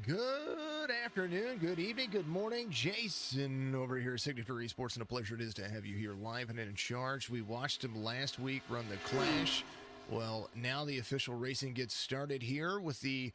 Good afternoon, good evening, good morning. Jason over here, Signature Esports, and a pleasure it is to have you here live and in charge. We watched him last week run the Clash. Well, now the official racing gets started here with the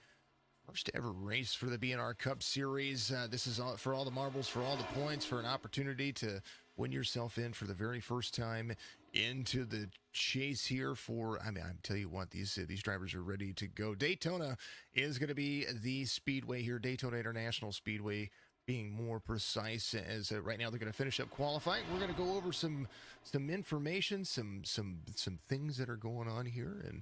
first ever race for the BNR Cup Series. This is all, for all the marbles, for all the points, for an opportunity to win yourself in for the very first time into the chase here for, I tell you what, these drivers are ready to go. Daytona is going to be the speedway here, Daytona International Speedway, being more precise, as right now they're going to finish up qualifying. We're going to go over some information, some things that are going on here, and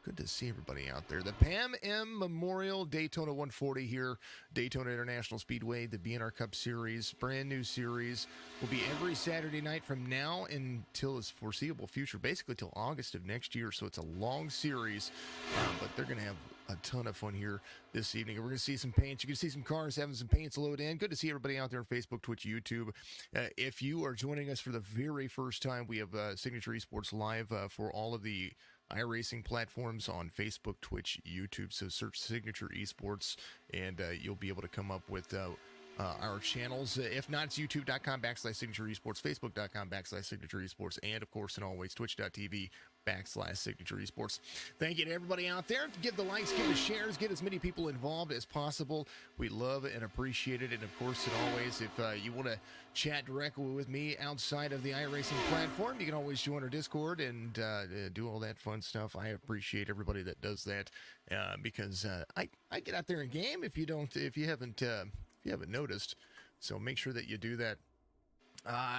good to see everybody out there. The Pam M Memorial Daytona 140 here, Daytona International Speedway, the BNR Cup Series, brand new series, will be every Saturday night from now until its foreseeable future, basically till August of next year. So it's a long series, but they're going to have a ton of fun here this evening. We're going to see some paints. You can see some cars having some paints load in. Good to see everybody out there on Facebook, Twitch, YouTube. If you are joining us for the very first time, we have Signature Esports Live for all of the iRacing platforms on Facebook, Twitch, YouTube. So search Signature Esports, and you'll be able to come up with our channels. If not, it's youtube.com/Signature Esports, facebook.com/Signature Esports, and of course, and always, twitch.tv/Signature Esports. Thank you to everybody out there. Give the likes, give the shares, get as many people involved as possible. We love and appreciate it. And of course, and always, if you want to chat directly with me outside of the iRacing platform, you can always join our Discord and do all that fun stuff. I appreciate everybody that does that because I get out there and game if you haven't noticed. So make sure that you do that.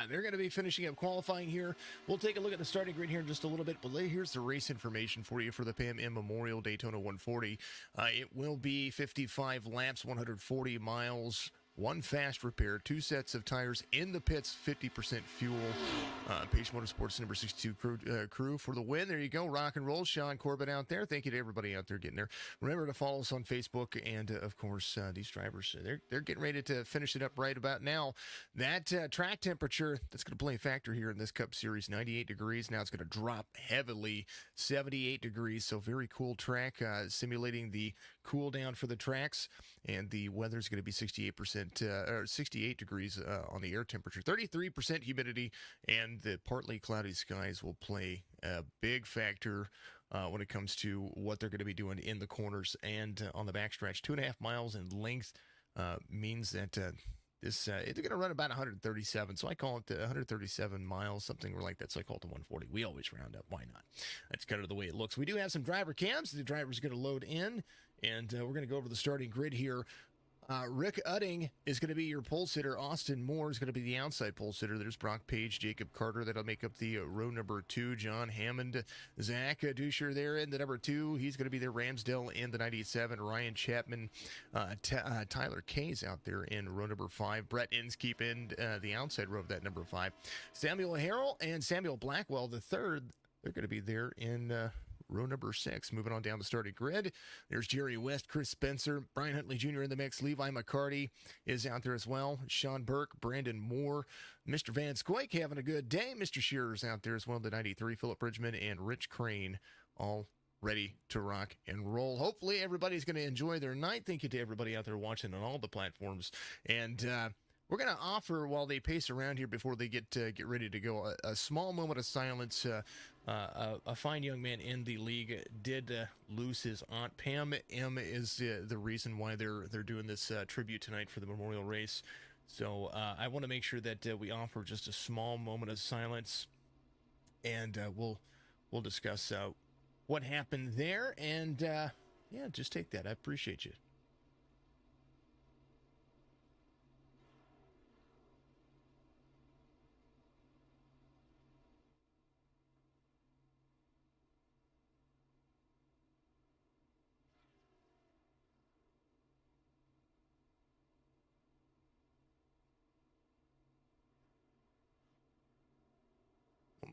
They're going to be finishing up qualifying here. We'll take a look at the starting grid here in just a little bit, but here's the race information for you for the Pam M Memorial Daytona 140. It will be 55 laps, 140 miles, one fast repair, two sets of tires in the pits, 50% fuel. Pace Motorsports number 62 crew for the win. There you go. Rock and roll. Sean Corbett out there. Thank you to everybody out there getting there. Remember to follow us on Facebook. And, of course, these drivers, they're getting ready to finish it up right about now. That track temperature, that's going to play a factor here in this Cup Series. 98 degrees. Now it's going to drop heavily. 78 degrees. So very cool track. Simulating the cool down for the tracks. And the weather's going to be 68% or 68 degrees on the air temperature, 33% humidity, and the partly cloudy skies will play a big factor when it comes to what they're going to be doing in the corners and on the backstretch. 2.5 miles in length means that they're going to run about 137. So I call it 137 miles, something like that. So I call it the 140. We always round up. Why not? That's kind of the way it looks. We do have some driver cams. The driver's going to load in, and we're going to go over the starting grid here. Rick Udding is going to be your pole sitter. Austin Moore is going to be the outside pole sitter. There's Brock Page, Jacob Carter. That'll make up the row number 2. John Hammond, Zach Dusher there in the number 2. He's going to be there. Ramsdale in the 97. Ryan Chapman, Tyler Kay's out there in row number 5. Brett Inskeep in the outside row of that number 5. Samuel Harrell and Samuel Blackwell, the third, they're going to be there in row number 6. Moving on down the starting grid, there's Jerry West, Chris Spencer, Brian Huntley Jr. in the mix. Levi McCarty is out there as well. Sean Burke, Brandon Moore, Mr. Van Squake having a good day. Mr. Shearer's out there as well. The 93, Philip Bridgman and Rich Crane, all ready to rock and roll. Hopefully everybody's going to enjoy their night. Thank you to everybody out there watching on all the platforms. And we're going to offer, while they pace around here before they get ready to go, a small moment of silence. A fine young man in the league did lose his aunt. Pam M is the reason why they're doing this tribute tonight for the memorial race. So I want to make sure that we offer just a small moment of silence, and we'll discuss what happened there. And yeah, just take that. I appreciate you.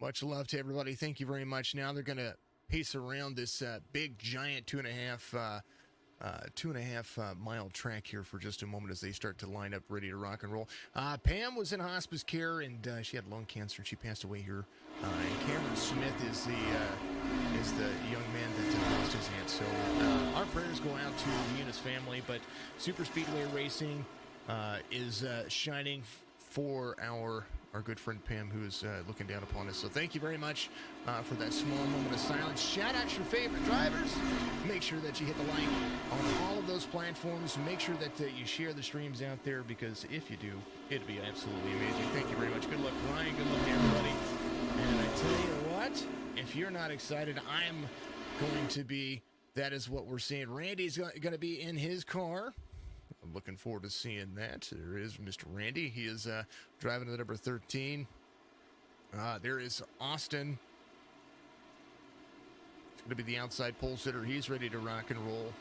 Much love to everybody. Thank you very much. Now they're going to pace around this big, giant 2.5 2.5 mile track here for just a moment as they start to line up ready to rock and roll. Pam was in hospice care and she had lung cancer and she passed away here. And Cameron Smith is the young man that lost his aunt. So our prayers go out to the Eunice family, but Super Speedway Racing is shining for our good friend Pam, who is looking down upon us. So thank you very much for that small moment of silence. Shout out your favorite drivers. Make sure that you hit the like on all of those platforms. Make sure that you share the streams out there, because if you do, it'd be absolutely amazing. Thank you very much. Good luck, Ryan. Good luck, everybody. And I tell you what, if you're not excited, I'm going to be. That is what we're seeing. Randy's going to be in his car. I'm looking forward to seeing that. There is Mr. Randy. He is driving the number 13. There is Austin. It's going to be the outside pole sitter. He's ready to rock and roll.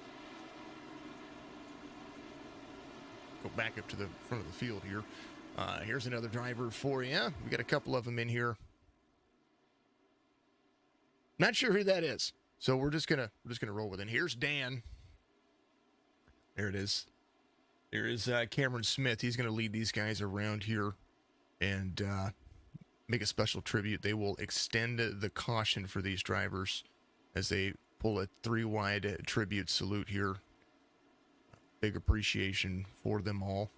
Go back up to the front of the field here. Here's another driver for you. We got a couple of them in here. Not sure who that is, so we're just gonna roll with it. Here's Dan. There it is. There is Cameron Smith. He's going to lead these guys around here and make a special tribute. They will extend the caution for these drivers as they pull a 3-wide tribute salute here. Big appreciation for them all.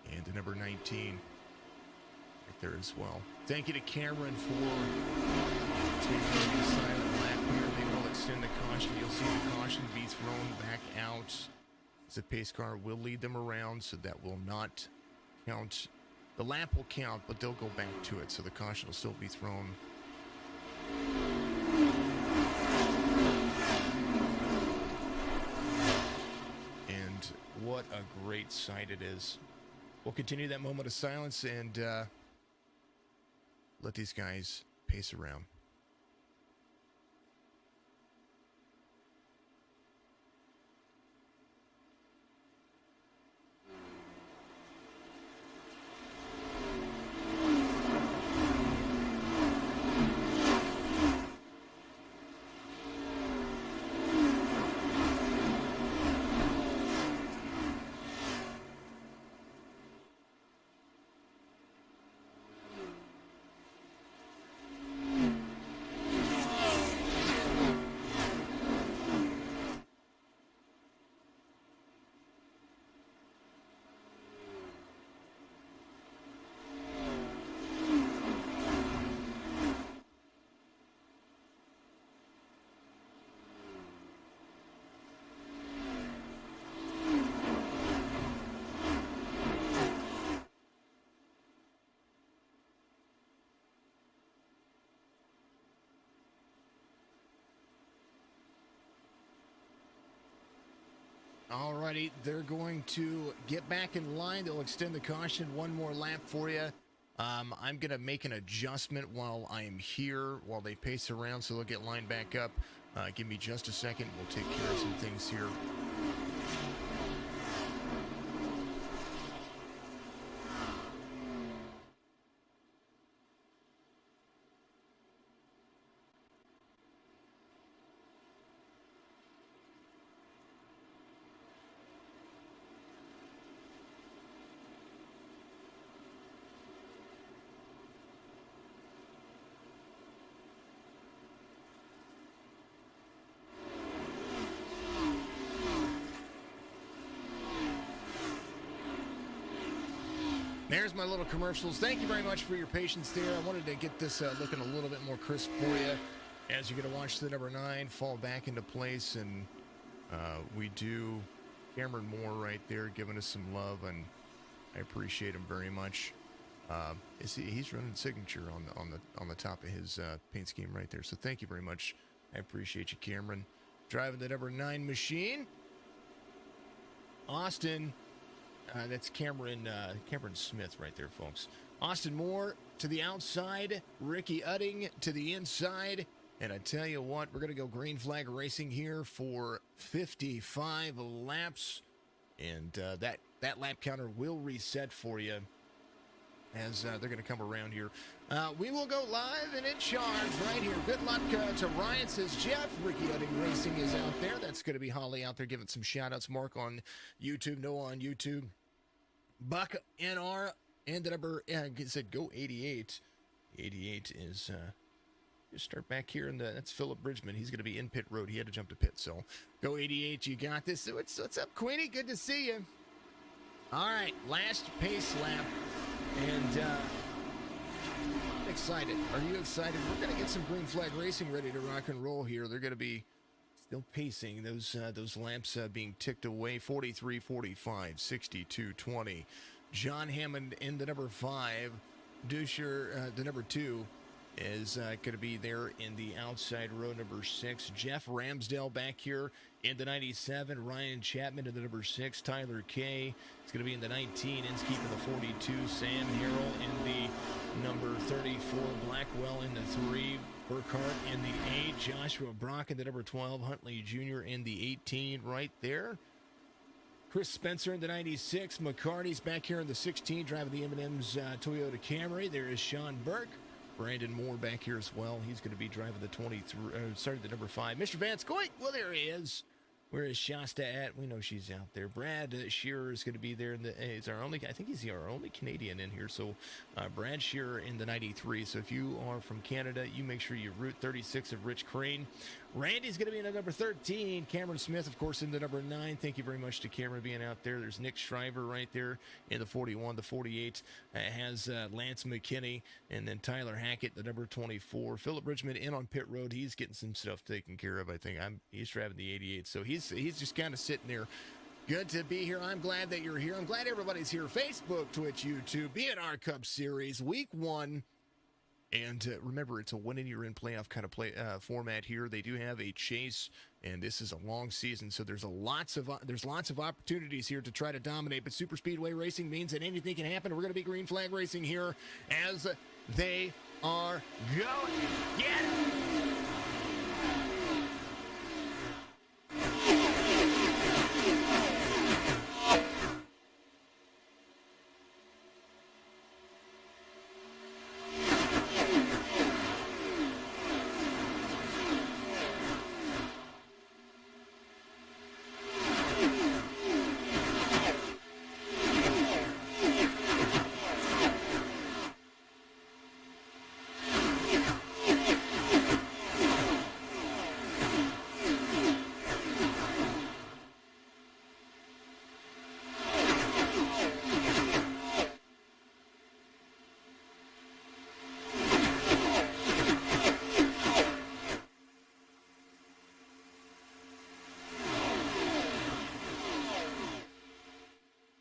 And to number 19 right there as well. Thank you to Cameron for taking a silent lap here. They will extend the caution. You'll see the caution be thrown back out. The pace car will lead them around, so that will not count. The lap will count, but they'll go back to it, so the caution will still be thrown. And what a great sight it is. We'll continue that moment of silence and let these guys pace around. Alrighty, they're going to get back in line. They'll extend the caution one more lap for you. I'm going to make an adjustment while I am here, while they pace around, so they'll get lined back up. Give me just a second. We'll take care of some things here. There's my little commercials. Thank you very much for your patience there. I wanted to get this looking a little bit more crisp for you as you're going to watch the number 9 fall back into place. And we do Cameron Moore right there giving us some love, and I appreciate him very much. He's running signature on the top of his paint scheme right there. So thank you very much. I appreciate you, Cameron. Driving the number 9 machine. Austin. That's Cameron Smith right there, folks. Austin Moore to the outside. Ricky Udding to the inside. And I tell you what, we're going to go green flag racing here for 55 laps. And that lap counter will reset for you as they're going to come around here. We will go live and in charge right here. Good luck to Ryan, says Jeff. Ricky Utting Racing is out there. That's going to be Holly out there giving some shout-outs. Mark on YouTube, Noah on YouTube. Buck NR and the number, said go 88. 88 is, just start back here, and that's Philip Bridgman. He's going to be in pit road. He had to jump to pit, so go 88. You got this. What's up, Queenie? Good to see you. All right, last pace lap, and I'm excited. Are you excited? We're going to get some green flag racing ready to rock and roll here. They're going to be still pacing, those laps being ticked away. 43, 45, 62, 20. John Hammond in the number 5. Dusher, the number 2, is going to be there in the outside row, number 6. Jeff Ramsdale back here in the 97. Ryan Chapman in the number 6. Tyler Kay is going to be in the 19. Inskeep in the 42. Sam Harrell in the number 34. Blackwell in the 3. Burkhart in the 8. Joshua Brock in the number 12. Huntley Jr. in the 18 right there. Chris Spencer in the 96. McCarty's back here in the 16, driving the M&M's Toyota Camry. There is Sean Burke. Brandon Moore back here as well. He's going to be driving the 23, the number 5. Mr. Vance Coit, well, there he is. Where is Shasta at? We know she's out there. Brad Shearer is going to be there. He's our only, I think he's our only Canadian in here. So Brad Shearer in the 93. So if you are from Canada, you make sure you root 36 of Rich Crane. Randy's going to be in the number 13. Cameron Smith, of course, in the number 9. Thank you very much to Cameron being out there. There's Nick Shriver right there in the 41. The 48 has Lance McKinney, and then Tyler Hackett, the number 24. Philip Bridgman in on pit road. He's getting some stuff taken care of, I think. He's driving the 88, so he's just kind of sitting there. Good to be here. I'm glad that you're here. I'm glad everybody's here. Facebook, Twitch, YouTube, BNR Cup Series, Week 1. And remember, it's a win-and-you're-in playoff kind of format here. They do have a chase, and this is a long season, so there's lots of opportunities here to try to dominate. But Super Speedway Racing means that anything can happen. We're going to be green flag racing here as they are going. Get it!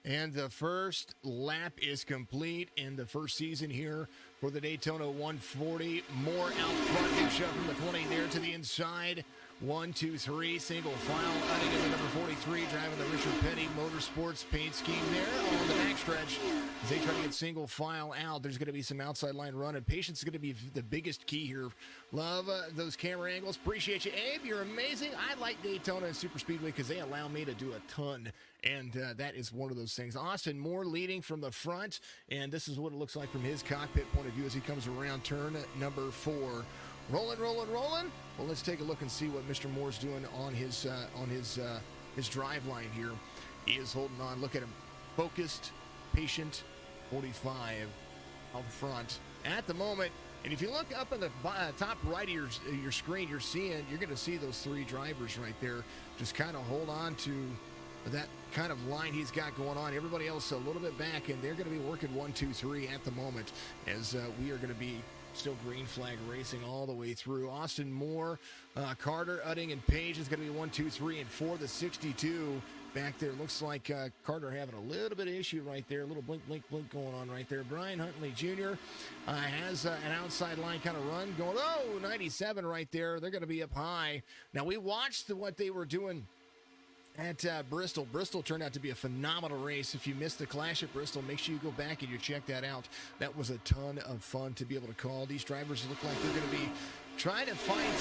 And the first lap is complete in the first season here for the Daytona 140. More out front. Big shove from the 20 there to the inside. 1, 2, 3, single file. Adding in the number 43, driving the Richard Petty Motorsports paint scheme there on the backstretch. As they try to get single file out, there's going to be some outside line run, and patience is going to be the biggest key here. Love those camera angles. Appreciate you, Abe. You're amazing. I like Daytona and Super Speedway because they allow me to do a ton, and that is one of those things. Austin Moore leading from the front, and this is what it looks like from his cockpit point of view as he comes around turn number 4. Rolling, rolling, rolling. Well, let's take a look and see what Mr. Moore's doing on his drive line here. He is holding on. Look at him. Focused, patient, 45 out front at the moment. And if you look up in the top right of your screen, you're going to see those 3 drivers right there. Just kind of hold on to that kind of line he's got going on. Everybody else a little bit back, and they're going to be working 1, 2, 3 at the moment as we are going to be still green flag racing all the way through. Austin Moore, Carter, Utting, and Page is going to be 1, 2, 3, and 4. The 62 back there. Looks like Carter having a little bit of issue right there. A little blink, blink, blink going on right there. Brian Huntley Jr. Has an outside line kind of run going. Oh, 97 right there. They're going to be up high. Now, we watched what they were doing at Bristol. Bristol turned out to be a phenomenal race. If you missed the clash at Bristol, make sure you go back and you check that out. That was a ton of fun to be able to call. These drivers look like they're going to be trying to find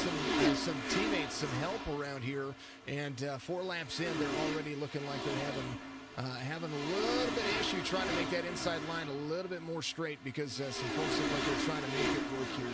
some teammates, some help around here. And 4 laps in, they're already looking like they're having having a little bit of issue trying to make that inside line a little bit more straight because some folks look like they're trying to make it work here.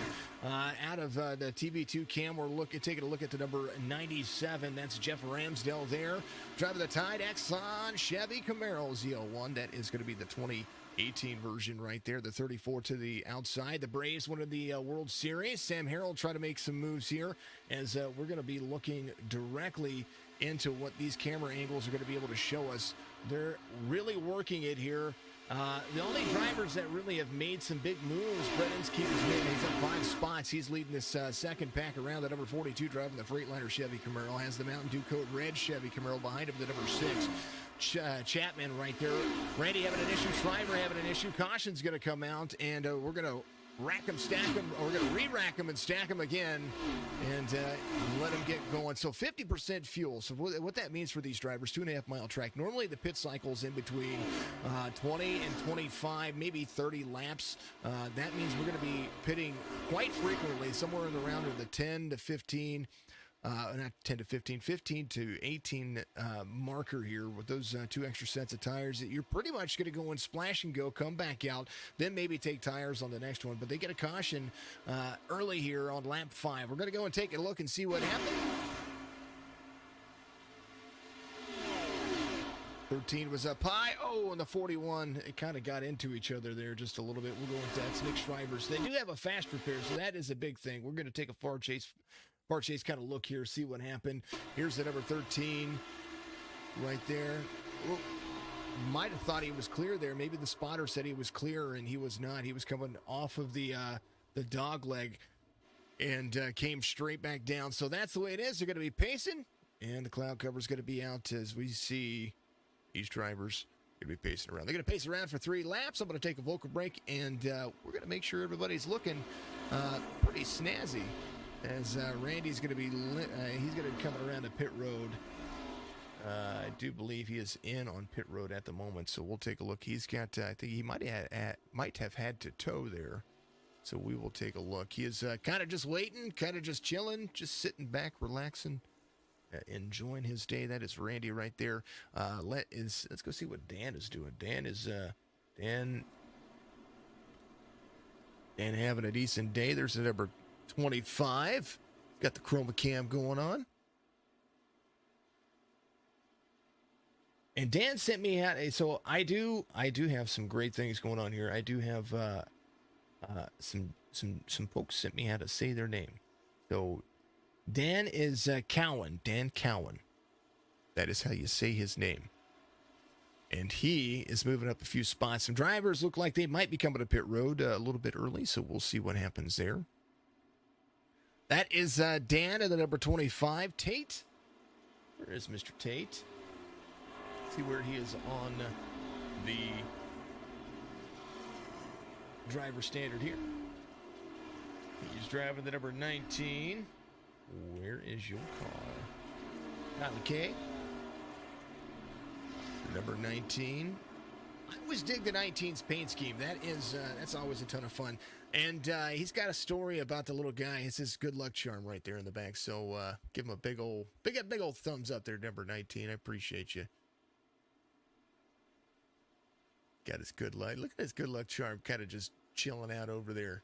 Out of the TB2 cam, we're taking a look at the number 97. That's Jeff Ramsdale there. Driving the Tide Exxon Chevy Camaro Z01. That is going to be the 2018 version right there. The 34 to the outside. The Braves won the World Series. Sam Harrell trying to make some moves here as we're going to be looking directly into what these camera angles are going to be able to show us. They're really working it here. The only drivers that really have made some big moves, Brett Inskeeper's made. He's up 5 spots. He's leading this second pack around. The number 42 driving the Freightliner Chevy Camaro has the Mountain Dew Code Red Chevy Camaro behind him. The number 6 Chapman right there. Randy having an issue. Schreiber having an issue. Caution's going to come out, and we're going to rack them, stack them, or we're going to re-rack them and stack them again and let them get going. So 50% fuel. So what that means for these drivers, 2.5 mile track. Normally the pit cycle's in between 20 and 25, maybe 30 laps. That means we're going to be pitting quite frequently, somewhere in the round of the 10 to 15 not 10 to 15, 15 to 18 marker here with those 2 extra sets of tires that you're pretty much going to go and splash and go, come back out, then maybe take tires on the next one. But they get a caution early here on lap 5. We're going to go and take a look and see what happened. 13 was up high. Oh, and the 41, it kind of got into each other there just a little bit. We'll go with that. It's Nick Schreiber's. They do have a fast repair, so that is a big thing. We're going to take a far chase kind of look here, see what happened. Here's the number 13 right there. Well, might have thought he was clear there. Maybe the spotter said he was clear, and he was not. He was coming off of the dog leg and came straight back down. So that's the way it is. They're going to be pacing, and the cloud cover is going to be out as we see these drivers going to be pacing around. They're going to pace around for 3 laps. I'm going to take a vocal break, and we're going to make sure everybody's looking pretty snazzy. As Randy's going to be, he's going to be coming around to pit road. I do believe he is in on pit road at the moment, so we'll take a look. He's got, I think he might have had to tow there, so we will take a look. He is kind of just waiting, kind of just chilling, just sitting back, relaxing, enjoying his day. That is Randy right there. Let's go see what Dan is doing. Dan having a decent day. There's the number 25. Got the chroma cam going on. And Dan sent me out. So I do have some great things going on here. I do have some folks sent me how to say their name. So Dan is Cowan. Dan Cowan. That is how you say his name. And he is moving up a few spots. Some drivers look like they might be coming to pit road a little bit early, so we'll see what happens there. That is Dan at the number 25. Tate. Where is Mr. Tate? See where he is on the driver standard here. He's driving the number 19. Where is your car? Not McKay. Number 19. I always dig the 19's paint scheme. That's always a ton of fun. And he's got a story about the little guy. It's his good luck charm right there in the back. So give him a big old thumbs up there, number 19. I appreciate you. Got his good luck. Look at his good luck charm, kind of just chilling out over there.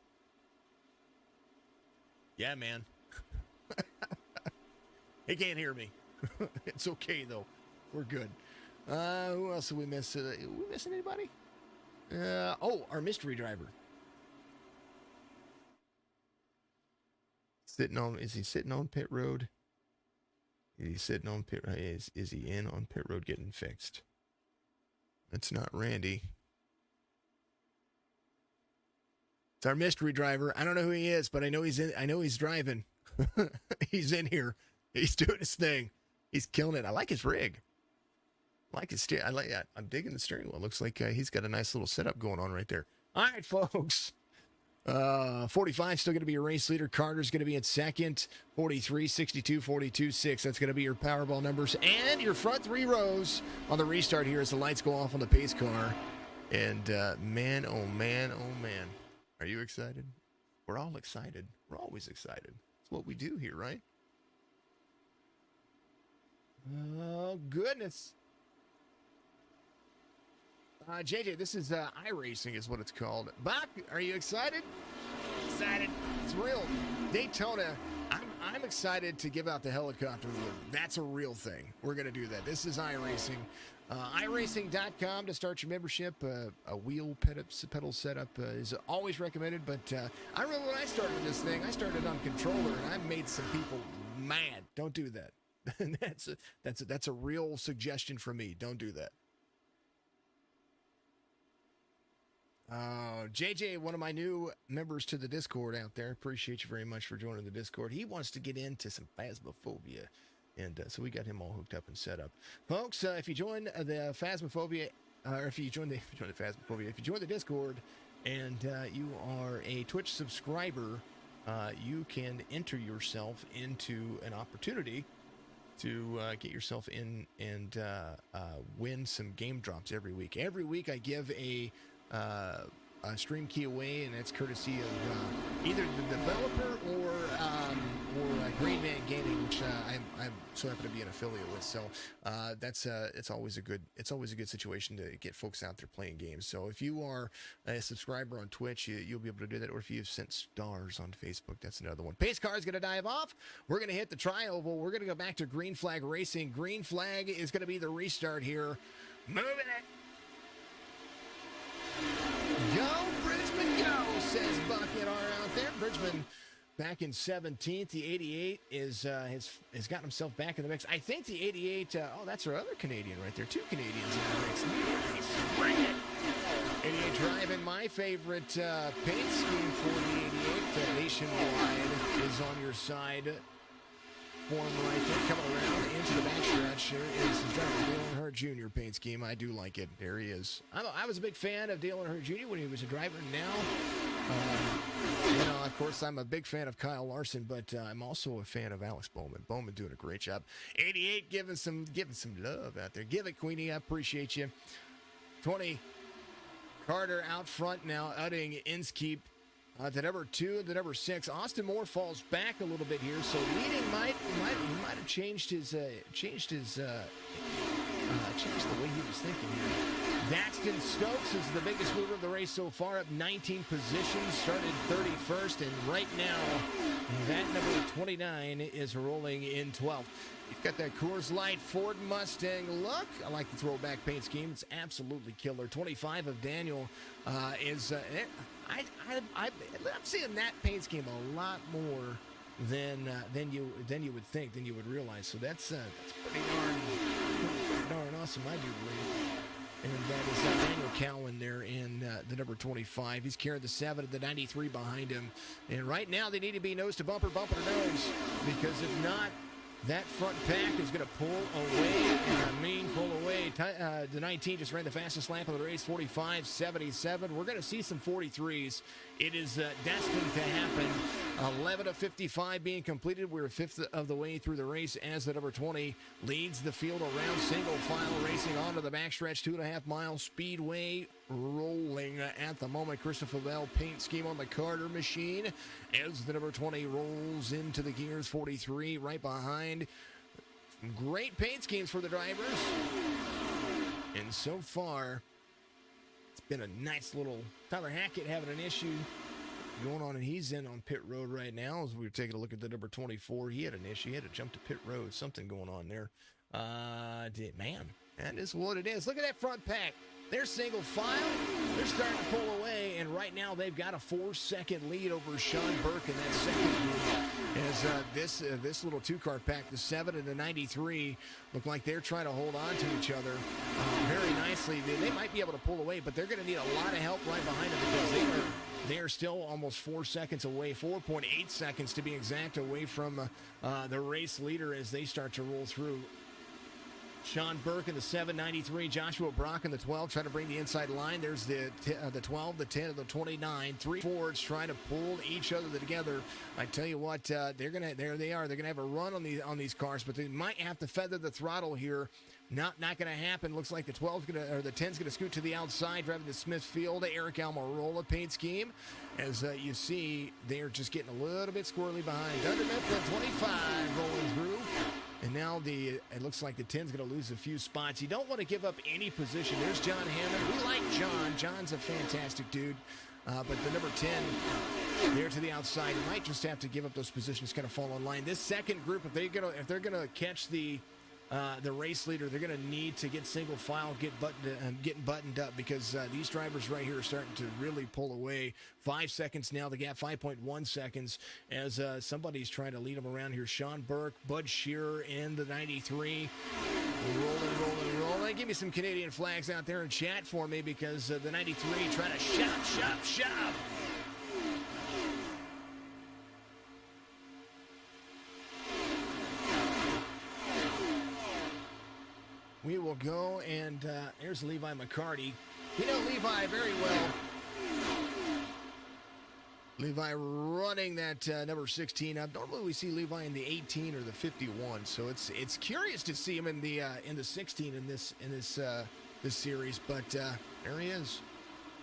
Yeah, man. He can't hear me. It's okay though. We're good. Who else did we miss? We missing anybody? Our mystery driver. Is he sitting on pit road? Is he sitting on pit? Is he in on pit road getting fixed? That's not Randy. It's our mystery driver. I don't know who he is, but I know he's in. I know he's driving. He's in here. He's doing his thing. He's killing it. I like his rig. I like his steer. I'm digging the steering wheel. Looks like he's got a nice little setup going on right there. All right, folks. 45 still going to be your race leader. Carter's going to be in second. 43, 62, 42, 6. That's going to be your Powerball numbers. And your front 3 rows on the restart here as the lights go off on the pace car. And man, oh man, oh man. Are you excited? We're all excited. We're always excited. It's what we do here, right? Oh, goodness. JJ, this is iRacing is what it's called. Bach, are you excited? Excited. Thrilled. Daytona. I'm excited to give out the helicopter wheel. That's a real thing. We're going to do that. This is iRacing. iRacing.com to start your membership. A wheel pedal setup is always recommended, but I remember when I started this thing, I started on controller, and I made some people mad. Don't do that. That's a real suggestion from me. Don't do that. JJ, one of my new members to the Discord out there, appreciate you very much for joining the Discord. He wants to get into some Phasmophobia, and so we got him all hooked up and set up. Folks, if you join the Phasmophobia, or if you join the Phasmophobia, if you join the Discord, and you are a Twitch subscriber, you can enter yourself into an opportunity to get yourself in and win some game drops every week. Every week I give a stream key away, and it's courtesy of either the developer or Green Man Gaming, which I'm so happy to be an affiliate with. So it's always a good situation to get folks out there playing games. So if you are a subscriber on Twitch, you'll be able to do that, or if you've sent stars on Facebook, that's another one. Pace car is going to dive off. We're going to hit the tri-oval. We're going to go back to green flag racing. Green flag is going to be the restart here. Moving it. Go, Bridgman, go, says Buck and R out there. Bridgman back in 17th. The 88 has gotten himself back in the mix. I think the 88, that's our other Canadian right there. Two Canadians in the mix. Nice. Bring it. 88 driving my favorite paint scheme for the 88. Nationwide is on your side. Form right there, coming around into the backstretch. Here is Dale Earnhardt Jr. paint scheme. I do like it. There he is. I was a big fan of Dale Earnhardt Jr. when he was a driver. Now, of course, I'm a big fan of Kyle Larson, but I'm also a fan of Alex Bowman. Bowman doing a great job. 88 giving some love out there. Give it, Queenie. I appreciate you. 20. Carter out front now. Udding, Inskeep. The number 2 and the number 6. Austin Moore falls back a little bit here, so leading might have changed the way he was thinking here. Daxton Stokes is the biggest mover of the race so far, up 19 positions, started 31st, and right now that number 29 is rolling in 12th. You've got that Coors Light Ford Mustang look. I like the throwback paint scheme. It's absolutely killer. 25 of Daniel is. I'm seeing that paint scheme a lot more than you would think, than you would realize. So that's pretty darn awesome, I do believe. And that is Daniel Cowan there in the number 25. He's carrying the 7 and the 93 behind him. And right now they need to be nose to bumper to nose, because if not, that front pack is going to pull away, and pull away. The 19 just ran the fastest lap of the race, 45.77. We're going to see some 43s. It is destined to happen. 11 of 55 being completed. We're a fifth of the way through the race as the number 20 leads the field around single file, racing onto the backstretch, 2.5 mile speedway, rolling at the moment. Christopher Bell paint scheme on the Carter machine as the number 20 rolls into the gears. 43 right behind. Great paint schemes for the drivers, and so far it's been a nice little. Tyler Hackett having an issue going on, and he's in on pit road right now as we were taking a look at the number 24. He had an issue. He had to jump to pit road. Something going on there. Man, that is what it is. Look at that front pack. They're single file. They're starting to pull away, and right now they've got a 4-second lead over Sean Burke in that second group. As this little two-car pack, the 7 and the 93, look like they're trying to hold on to each other very nicely. They might be able to pull away, but they're going to need a lot of help right behind them, because they are still almost 4 seconds away, 4.8 seconds to be exact, away from the race leader as they start to roll through. Sean Burke in the 793, Joshua Brock in the 12, trying to bring the inside line. There's the 12, the 10, and the 29. 3 Fords trying to pull each other together. I tell you what, there they are. They're gonna have a run on these cars, but they might have to feather the throttle here. Not going to happen. Looks like the 12's gonna, or the 10's gonna scoot to the outside, driving the Smithfield Eric Almirola paint scheme. As you see, they're just getting a little bit squirrely behind. Under Mifflin, 25 rolling through. And now now it looks like the 10's going to lose a few spots. You don't want to give up any position. There's John Hammond. We like John. John's a fantastic dude. But the number 10 there to the outside, you might just have to give up those positions, kind of fall in line. This second group, if they're gonna catch the race leader, they're gonna need to get single file, getting buttoned up, because these drivers right here are starting to really pull away. 5 seconds now, the gap 5.1 seconds as somebody's trying to lead them around here. Sean Burke, Bud Shearer in the 93. Rolling. Give me some Canadian flags out there in chat for me, because the 93 trying to shove. We will go, and here's Levi McCarty. We know Levi very well. Levi running that number 16 up. Normally we see Levi in the 18 or the 51, so it's curious to see him in the 16 in this series. But there he is.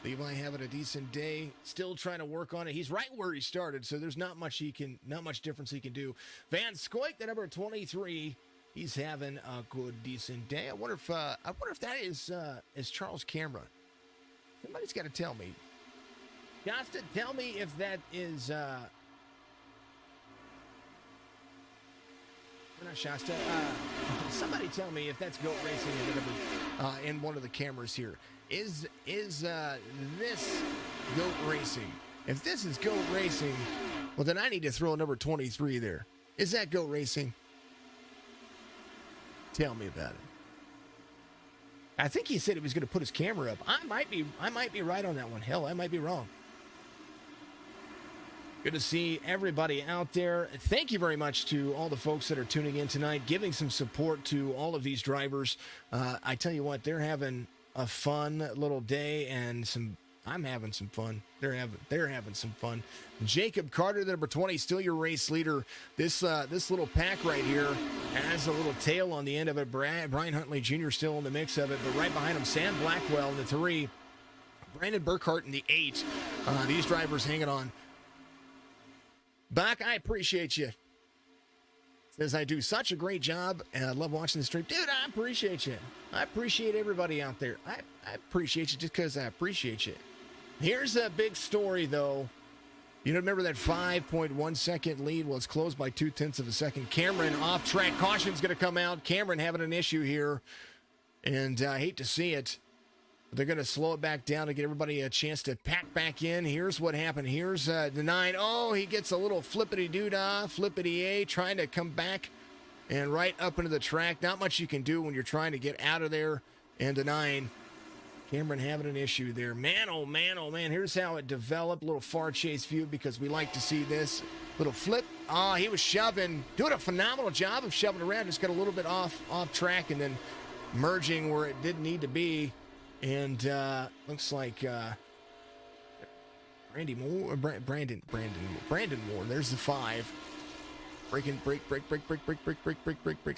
Levi having a decent day, still trying to work on it. He's right where he started, so there's not much difference he can do. Van Scoik, the number 23. He's having a good, decent day. I wonder if that is Charles Cameron. Somebody's got to tell me. Shasta, tell me if that is not Shasta. Somebody tell me if that's Goat Racing in one of the cameras here. Is this Goat Racing? If this is Goat Racing, well, then I need to throw a number 23 there. Is that Goat Racing? Tell me about it. I think he said he was going to put his camera up. I might be right on that one. Hell, I might be wrong. Good to see everybody out there. Thank you very much to all the folks that are tuning in tonight, giving some support to all of these drivers. I tell you what, they're having a fun little day, and I'm having some fun. They're having some fun. Jacob Carter, the number 20, still your race leader. This little pack right here has a little tail on the end of it. Brian Huntley Jr. still in the mix of it, but right behind him, Sam Blackwell in the 3, Brandon Burkhart in the 8. These drivers hanging on. Bach, I appreciate you. Says I do such a great job, and I love watching the stream. Dude, I appreciate you. I appreciate everybody out there. I appreciate you just because I appreciate you. Here's a big story, though. You remember that 5.1 second lead was closed by 0.2 of a second. Cameron off track. Caution's going to come out. Cameron having an issue here, and I hate to see it. They're going to slow it back down to get everybody a chance to pack back in. Here's what happened. Here's the 9. Oh, he gets a little flippity-doo-dah, flippity-a, trying to come back and right up into the track. Not much you can do when you're trying to get out of there. And the 9, Cameron having an issue there. Man, oh, man, oh, man. Here's how it developed. A little far chase view, because we like to see this. Little flip. Oh, he was shoving. Doing a phenomenal job of shoving around. Just got a little bit off track and then merging where it didn't need to be. And looks like Brandon Moore. There's the 5. Break.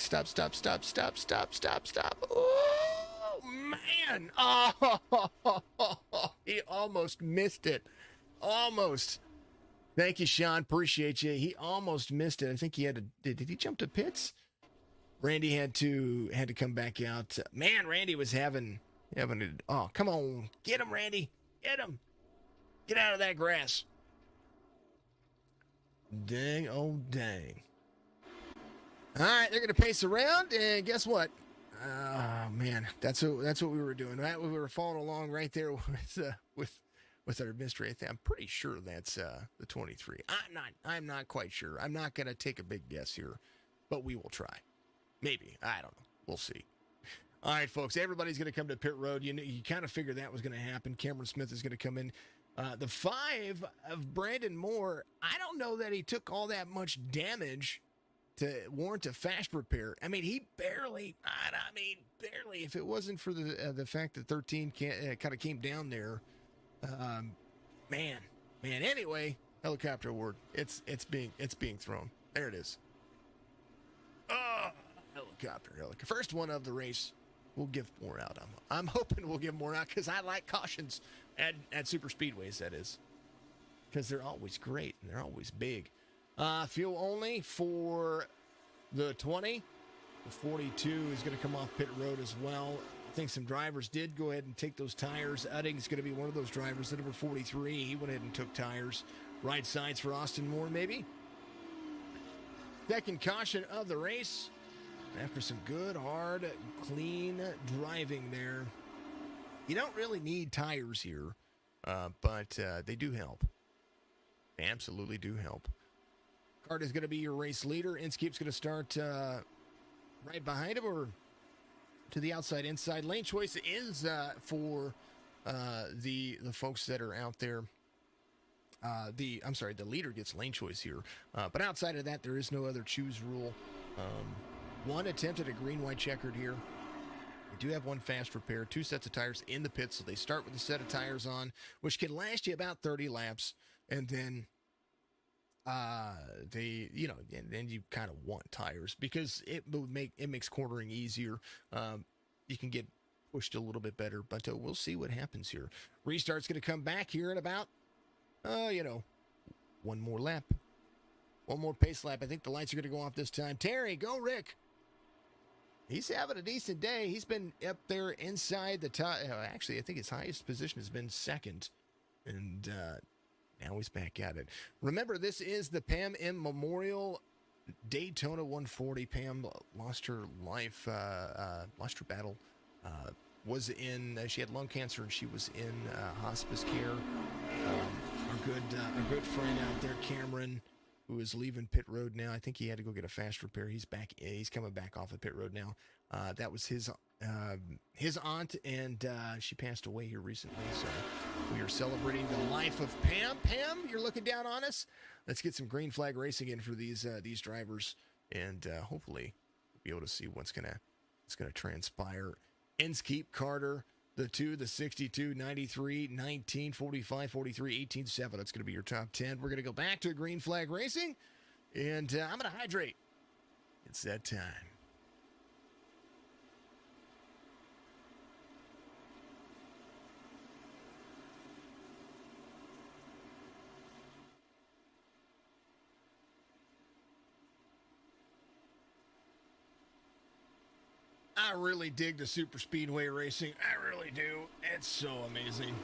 Stop. Oh man! Oh, he almost missed it. Almost. Thank you, Sean. Appreciate you. He almost missed it. I think he had to. Did he jump to pits? Randy had to come back out. Man, Randy was having. Oh, come on. Get him, Randy. Get him. Get out of that grass. Dang, oh, dang. All right, they're going to pace around, and guess what? Oh, man, that's what we were doing. Right? We were following along right there with our administrator. I'm pretty sure that's the 23. I'm not quite sure. I'm not going to take a big guess here, but we will try. Maybe. I don't know. We'll see. All right, folks, everybody's going to come to pit road. You kind of figured that was going to happen. Cameron Smith is going to come in. The 5 of Brandon Moore, I don't know that he took all that much damage to warrant a fast repair. I mean, he barely. If it wasn't for the fact that 13 kind of came down there, man. Anyway, helicopter award. It's being thrown. There it is. Oh, helicopter. First one of the race. We'll give more out. I'm hoping we'll give more out, because I like cautions at super speedways, that is, because they're always great and they're always big. Fuel only for the 20. The 42 is going to come off pit road as well. I think some drivers did go ahead and take those tires. Udding's going to be one of those drivers. The number 43, he went ahead and took tires. Right sides for Austin Moore, maybe. Second caution of the race. After some good, hard, clean driving there. You don't really need tires here, but they do help. They absolutely do help. Cart is going to be your race leader. Inskeep's going to start right behind him or to the outside, inside. Lane choice is for the folks that are out there. The leader gets lane choice here. But outside of that, there is no other choose rule. One attempt at a green-white checkered here. They do have one fast repair, 2 sets of tires in the pit, so they start with a set of tires on, which can last you about 30 laps, and then and then you kind of want tires because it makes cornering easier. You can get pushed a little bit better, but we'll see what happens here. Restart's going to come back here in about, one more lap. One more pace lap. I think the lights are going to go off this time. Terry, go Rick. He's having a decent day. He's been up there inside the top. Actually, I think his highest position has been second. And now he's back at it. Remember, this is the Pam M Memorial Daytona 140. Pam lost her life, lost her battle. She had lung cancer and she was in hospice care. Our good friend out there, Cameron, who is leaving pit road now. I think he had to go get a fast repair. He's back. He's coming back off of pit road now. That was his aunt, and she passed away here recently. So we are celebrating the life of Pam. Pam, you're looking down on us. Let's get some green flag racing in for these drivers, and hopefully we'll be able to see what's gonna transpire. Inskeep, Carter, the 2, the 62, 93, 19, 45, 43, 18, 7. That's going to be your top 10. We're going to go back to green flag racing, and I'm going to hydrate. It's that time. I really dig the super speedway racing. I really do. It's so amazing.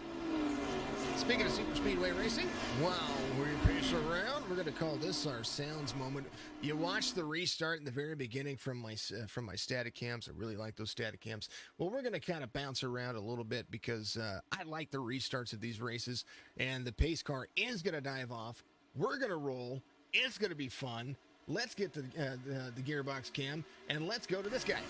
Speaking of super speedway racing, while we pace around, we're going to call this our sounds moment. You watch the restart in the very beginning from my static cams. I really like those static cams. Well, we're going to kind of bounce around a little bit because I like the restarts of these races, and the pace car is going to dive off. We're going to roll. It's going to be fun. Let's get the gearbox cam, and let's go to this guy.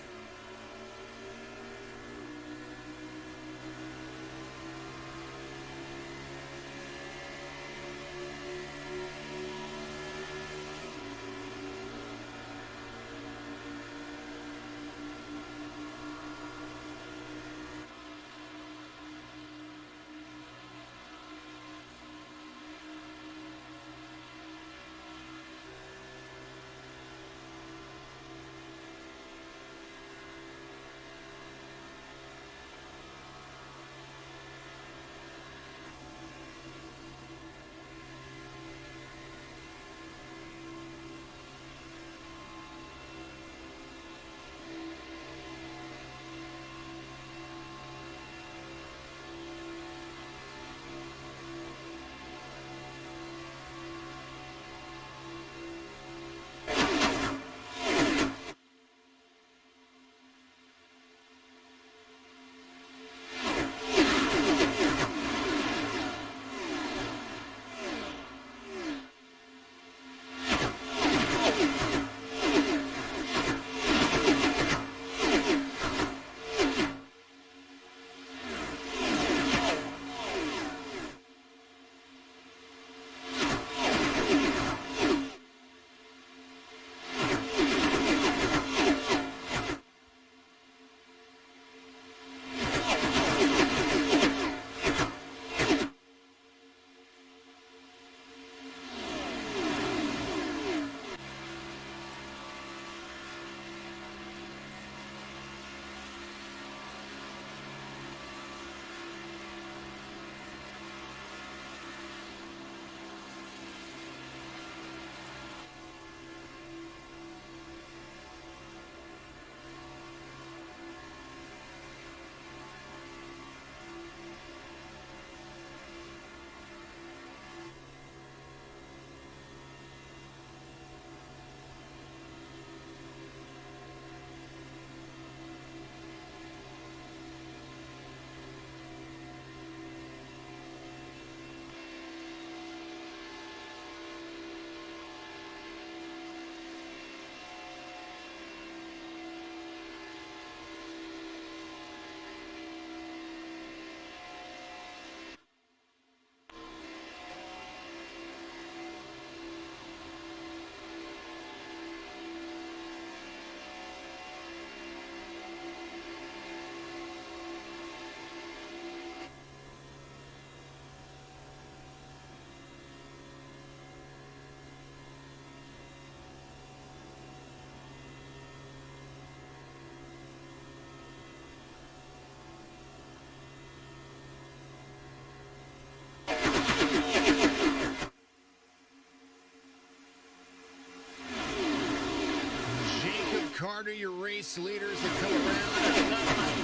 Carter, your race leaders that come around.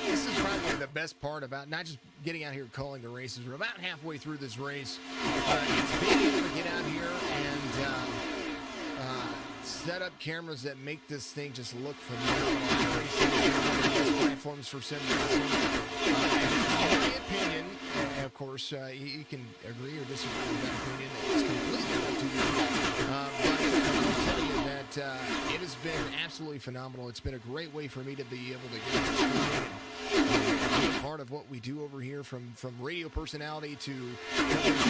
This is probably the best part about not just getting out here calling the races. We're about halfway through this race. It's being able to get out here and set up cameras that make this thing just look phenomenal. Platforms for sim racing. In my opinion, and of course, you can agree or disagree with that opinion. It's completely up to you. But I'll tell you that it has been absolutely phenomenal. It's been a great way for me to be able to get be a part of what we do over here, from radio personality to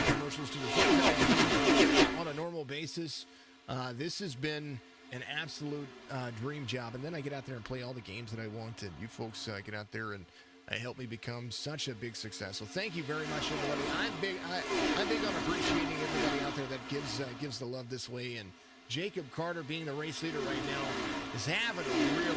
commercials to the on a normal basis. This has been an absolute dream job, and then I get out there and play all the games that I want, and you folks get out there and help me become such a big success. So thank you very much, everybody. I'm big on appreciating everybody out there that gives the love this way, and Jacob Carter, being the race leader right now, is having a really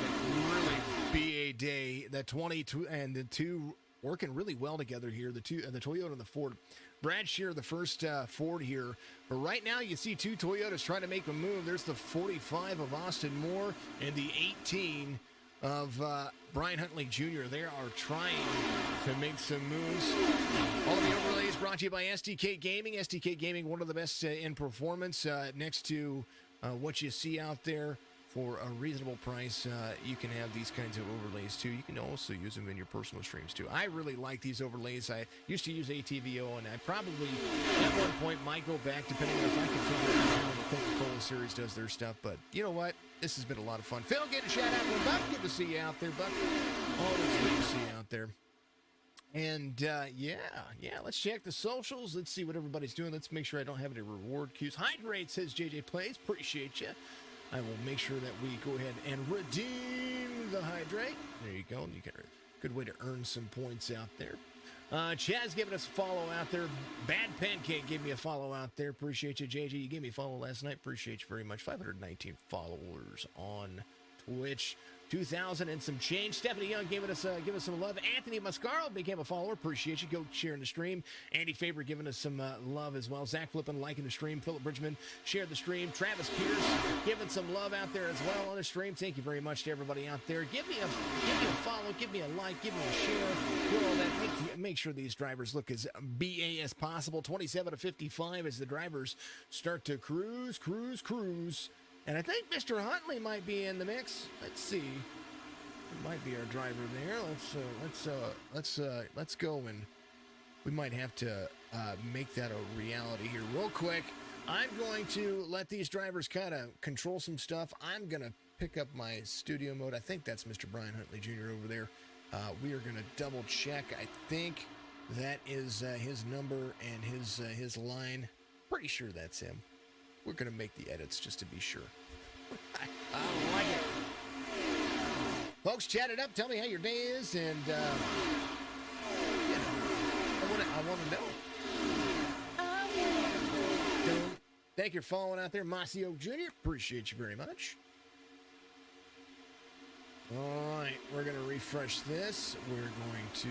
BA day. The 22 and the two working really well together here. The Toyota and the Ford. Brad Shearer, the first Ford here. But right now you see two Toyotas trying to make a move. There's the 45 of Austin Moore and the 18 of Brian Huntley Jr. They are trying to make some moves. All of the overlays brought to you by SDK Gaming. SDK Gaming, one of the best in performance. Next to what you see out there for a reasonable price, you can have these kinds of overlays too. You can also use them in your personal streams too. I really like these overlays. I used to use ATVO, and I probably at one point might go back, depending on if I can figure out how the Coca-Cola series does their stuff. But you know what? This has been a lot of fun. Phil, get a shout out from Buck. Good to see you out there, Buck. Always good to see you out there. And yeah, let's check the socials. Let's see what everybody's doing. Let's make sure I don't have any reward queues. Hydrate, says JJ Plays. Appreciate you. I will make sure that we go ahead and redeem the Hydrate. There you go. You get a good way to earn some points out there. Chaz giving us a follow out there. Bad Pancake gave me a follow out there. Appreciate you, JJ. You gave me a follow last night. Appreciate you very much. 519 followers on Twitch. 2,000 and some change. Stephanie Young giving us some love. Anthony Mascaro became a follower. Appreciate you. Go sharing the stream. Andy Faber giving us some love as well. Zach Flippin liking the stream. Philip Bridgman shared the stream. Travis Pierce giving some love out there as well on the stream. Thank you very much to everybody out there. Give me a follow. Give me a like. Give me a share. Do all that. Make sure these drivers look as BA as possible. 27 to 55 as the drivers start to cruise. And I think Mr. Huntley might be in the mix. Let's see. It might be our driver there. Let's go, and we might have to make that a reality here real quick. I'm going to let these drivers kind of control some stuff. I'm going to pick up my studio mode. I think that's Mr. Brian Huntley Jr. over there. We are going to double check. I think that is his number and his line. Pretty sure that's him. We're going to make the edits just to be sure. I like it. Folks, chat it up. Tell me how your day is, and I want to know. Thank you for following out there, Masio Jr. Appreciate you very much. All right, we're going to refresh this. We're going to...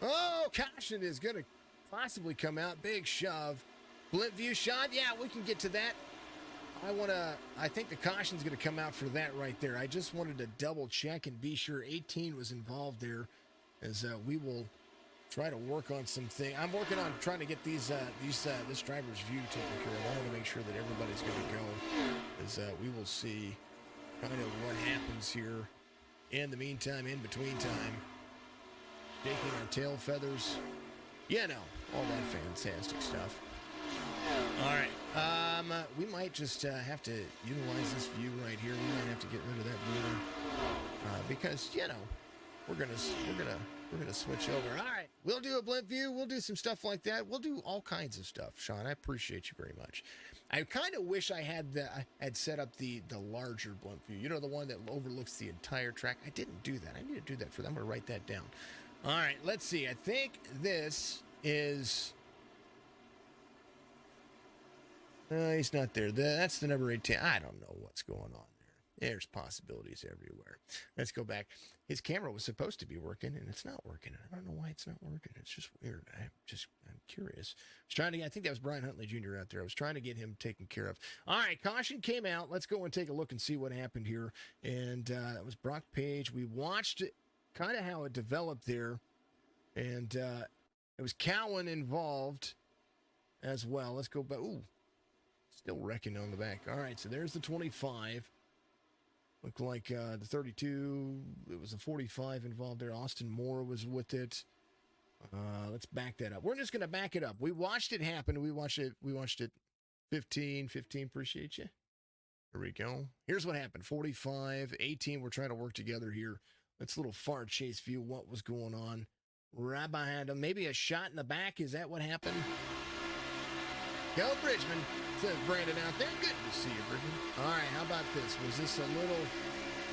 Oh, caution is going to possibly come out. Big shove. Blimp view shot. Yeah, we can get to that. I think the caution's going to come out for that right there. I just wanted to double check and be sure 18 was involved there, as we will try to work on some things. I'm working on trying to get this driver's view taken care of. I want to make sure that everybody's going to go, as we will see kind of what happens here in the meantime, in between time. Shaking our tail feathers. Yeah, no, all that fantastic stuff. All right, we might just have to utilize this view right here. We might have to get rid of that border because we're gonna switch over. All right, we'll do a blimp view. We'll do some stuff like that. We'll do all kinds of stuff, Sean. I appreciate you very much. I kind of wish I had set up the larger blimp view. You know, the one that overlooks the entire track. I didn't do that. I need to do that for them. I'm gonna write that down. All right, let's see. I think this is. He's not there. That's the number 18. I don't know what's going on there. There's possibilities everywhere. Let's go back. His camera was supposed to be working, and it's not working. I don't know why it's not working. It's just weird. I'm curious. I think that was Brian Huntley Jr. out there. I was trying to get him taken care of. All right, caution came out. Let's go and take a look and see what happened here. And it was Brock Page. We watched kind of how it developed there. And it was Cowan involved as well. Let's go back. Ooh, still wrecking on the back. All right, so there's the 25. Looked like the 32, it was a 45 involved there. Austin Moore was with it. Let's back that up. We're just going to back it up. We watched it happen. We watched it 15, appreciate you. Here we go. Here's what happened. 45, 18, we're trying to work together here. Let's a little far chase view what was going on. Right behind him. Maybe a shot in the back. Is that what happened? Go Bridgman, says Brandon out there. Good to see you, Bridgman. All right, how about this? Was this a little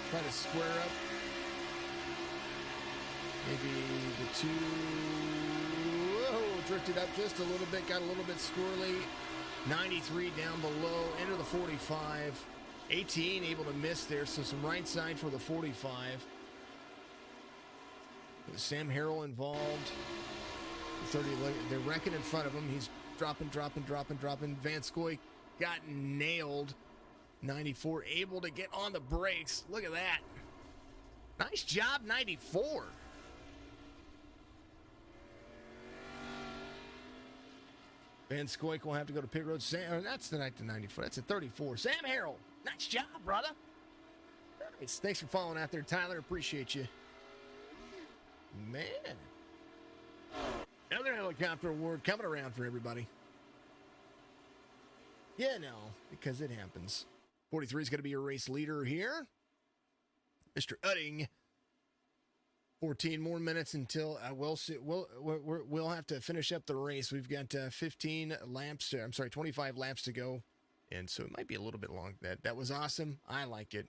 try to square up? Maybe the two. Whoa, drifted up just a little bit, got a little bit squirrely. 93 down below, enter the 45. 18 able to miss there, so some right side for the 45. With Sam Harrell involved. The 30, they're wrecking in front of him. He's dropping. Van Scoy got nailed. 94 able to get on the brakes. Look at that. Nice job, 94. Van Scoy will have to go to pit road. That's the 94. That's a 34. Sam Harrell. Nice job, brother. Nice. Thanks for following out there, Tyler. Appreciate you. Man. Another helicopter award coming around for everybody. Yeah, no, because it happens. 43 is going to be your race leader here. Mr. Udding. 14 more minutes until we'll have to finish up the race. We've got 25 laps to go. And so it might be a little bit long. That was awesome. I like it.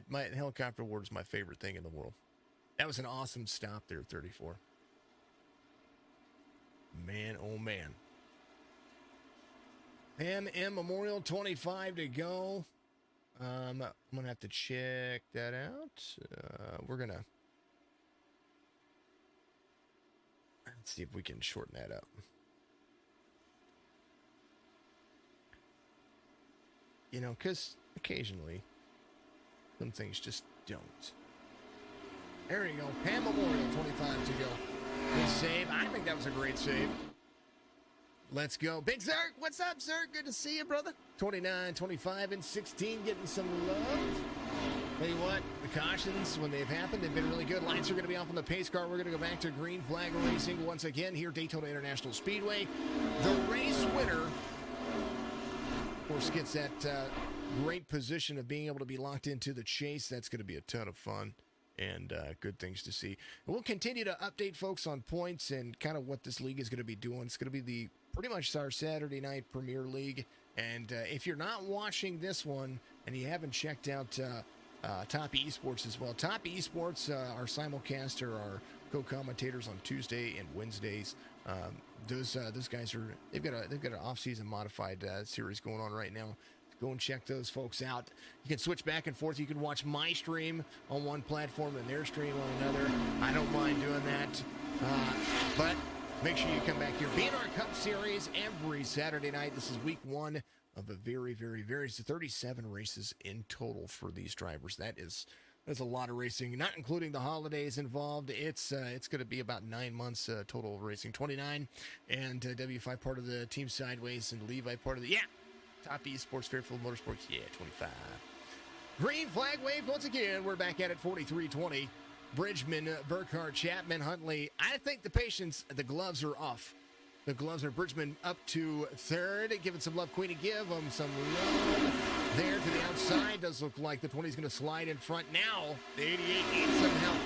My helicopter award is my favorite thing in the world. That was an awesome stop there, 34. Man, oh man. Pam M Memorial, 25 to go. I'm going to have to check that out. We're going to... Let's see if we can shorten that up. You know, because occasionally some things just don't. There you go. Pam Memorial, 25 to go. Good save. I think that was a great save. Let's go. Big Zerk, what's up, Zerk? Good to see you, brother. 29, 25, and 16 getting some love. Tell you what, the cautions, when they've happened, they've been really good. Lights are going to be off on the pace car. We're going to go back to green flag racing once again here, Daytona International Speedway. The race winner, of course, gets that great position of being able to be locked into the chase. That's going to be a ton of fun and good things to see. And we'll continue to update folks on points and kind of what this league is going to be doing. It's going to be pretty much our Saturday night Premier League. And if you're not watching this one and you haven't checked out Top eSports as well. Top eSports, our simulcaster, our co-commentators on Tuesday and Wednesdays. Those guys they've got an off-season modified series going on right now. Go and check those folks out. You can switch back and forth. You can watch my stream on one platform and their stream on another. I don't mind doing that, but make sure you come back here. BNR Cup Series every Saturday night. This is week one of a very, very, very 37 races in total for these drivers. That's a lot of racing, not including the holidays involved. It's going to be about 9 months total of racing. 29, and W5 part of the team Sideways, and Levi part of the Top eSports, Fairfield Motorsports. 25. Green flag wave once again. We're back at it. 43-20. Bridgman, Burkhardt, Chapman, Huntley. I think the gloves are off. The gloves are Bridgman up to third, giving some love. Queenie, give them some love. There to the outside. Does look like the 20 is going to slide in front now. The 88 needs some help.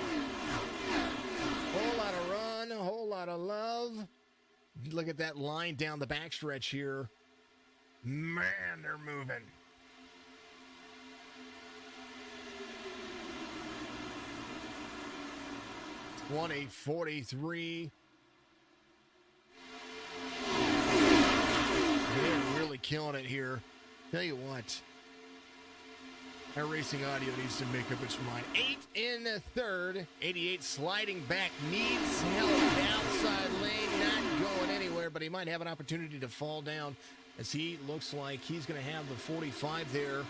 Whole lot of run, a whole lot of love. Look at that line down the backstretch here. Man, they're moving. $20.43. They're really killing it here. Tell you what. iRacing audio needs to make up its mind. 8 in the third. 88 sliding back. Needs help. Outside lane. Not going anywhere, but he might have an opportunity to fall down as he looks like he's going to have the 45 there.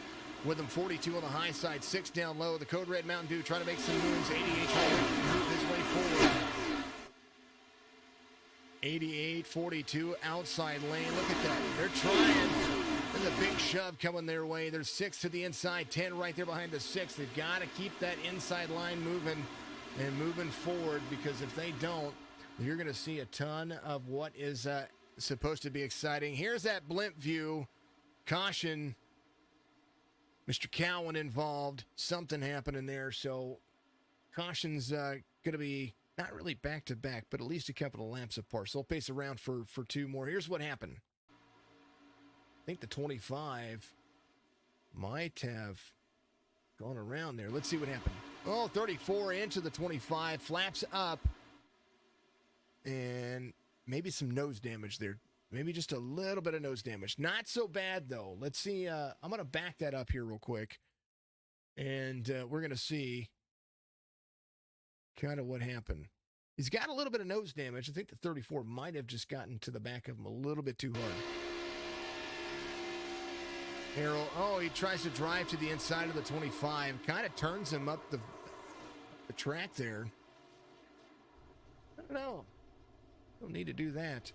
With him 42 on the high side. 6 down low. The Code Red Mountain Dew trying to make some moves. 88 trying to move his way forward. 88, 42, outside lane. Look at that. They're trying. There's a big shove coming their way. There's 6 to the inside, 10 right there behind the 6. They've got to keep that inside line moving and moving forward, because if they don't, you're going to see a ton of what is supposed to be exciting. Here's that blimp view. Caution. Mr. Cowan involved. Something happening there. So caution's going to be not really back-to-back, but at least a couple of laps apart. So I'll pace around for 2 more. Here's what happened. I think the 25 might have gone around there. Let's see what happened. Oh, 34 into the 25. Flaps up. And maybe some nose damage there. Maybe just a little bit of nose damage. Not so bad, though. Let's see. I'm going to back that up here real quick. And we're going to see kind of what happened. He's got a little bit of nose damage. I think the 34 might have just gotten to the back of him a little bit too hard. Harold, oh, he tries to drive to the inside of the 25. Kind of turns him up the track there. I don't know. Don't need to do that.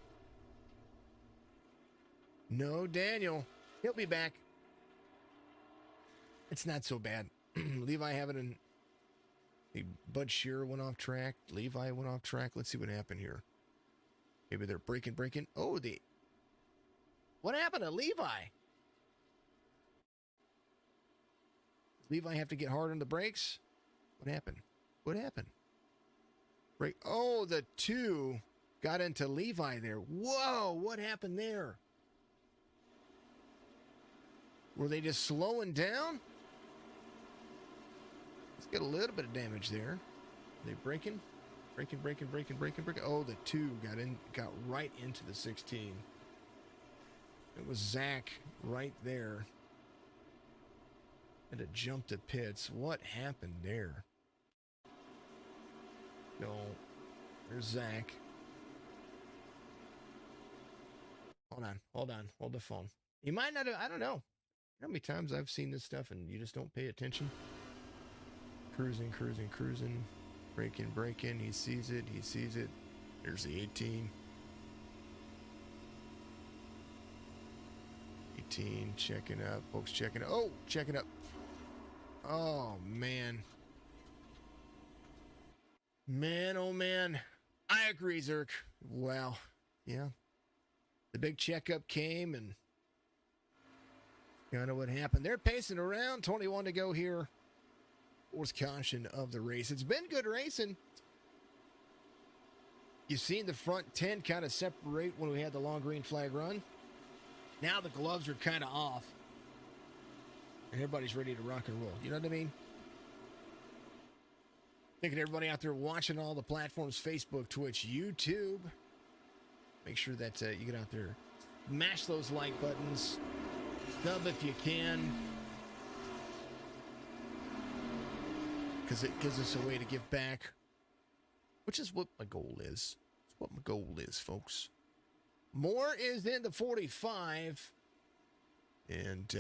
No, Daniel. He'll be back. It's not so bad. Levi having an... Bud Shearer went off track. Levi went off track. Let's see what happened here. Maybe they're breaking. Oh, what happened to Levi? Levi have to get hard on the brakes? What happened? Break. Oh, the 2 got into Levi there. Whoa, what happened there? Were they just slowing down? Let's get a little bit of damage there. Are they breaking? Breaking. Oh, the 2 got right into the 16. It was Zach right there. Had to jump to pits. What happened there? No. There's Zach. Hold on. Hold the phone. You might not have, I don't know. How many times I've seen this stuff and you just don't pay attention? Cruising. Braking. He sees it. There's the 18. 18, checking up. Folks checking up. Oh, checking up. Oh, man. Man, oh, man. I agree, Zerk. Wow. Yeah. The big checkup came and kind of what happened. They're pacing around. 21 to go here. Fourth caution of the race. It's been good racing. You've seen the front 10 kind of separate when we had the long green flag run. Now the gloves are kind of off. And everybody's ready to rock and roll. You know what I mean? Thinking everybody out there watching all the platforms, Facebook, Twitch, YouTube. Make sure that you get out there. Mash those like buttons. Sub if you can. Because it gives us a way to give back. Which is what my goal is. It's what my goal is, folks. Moore is in the 45. And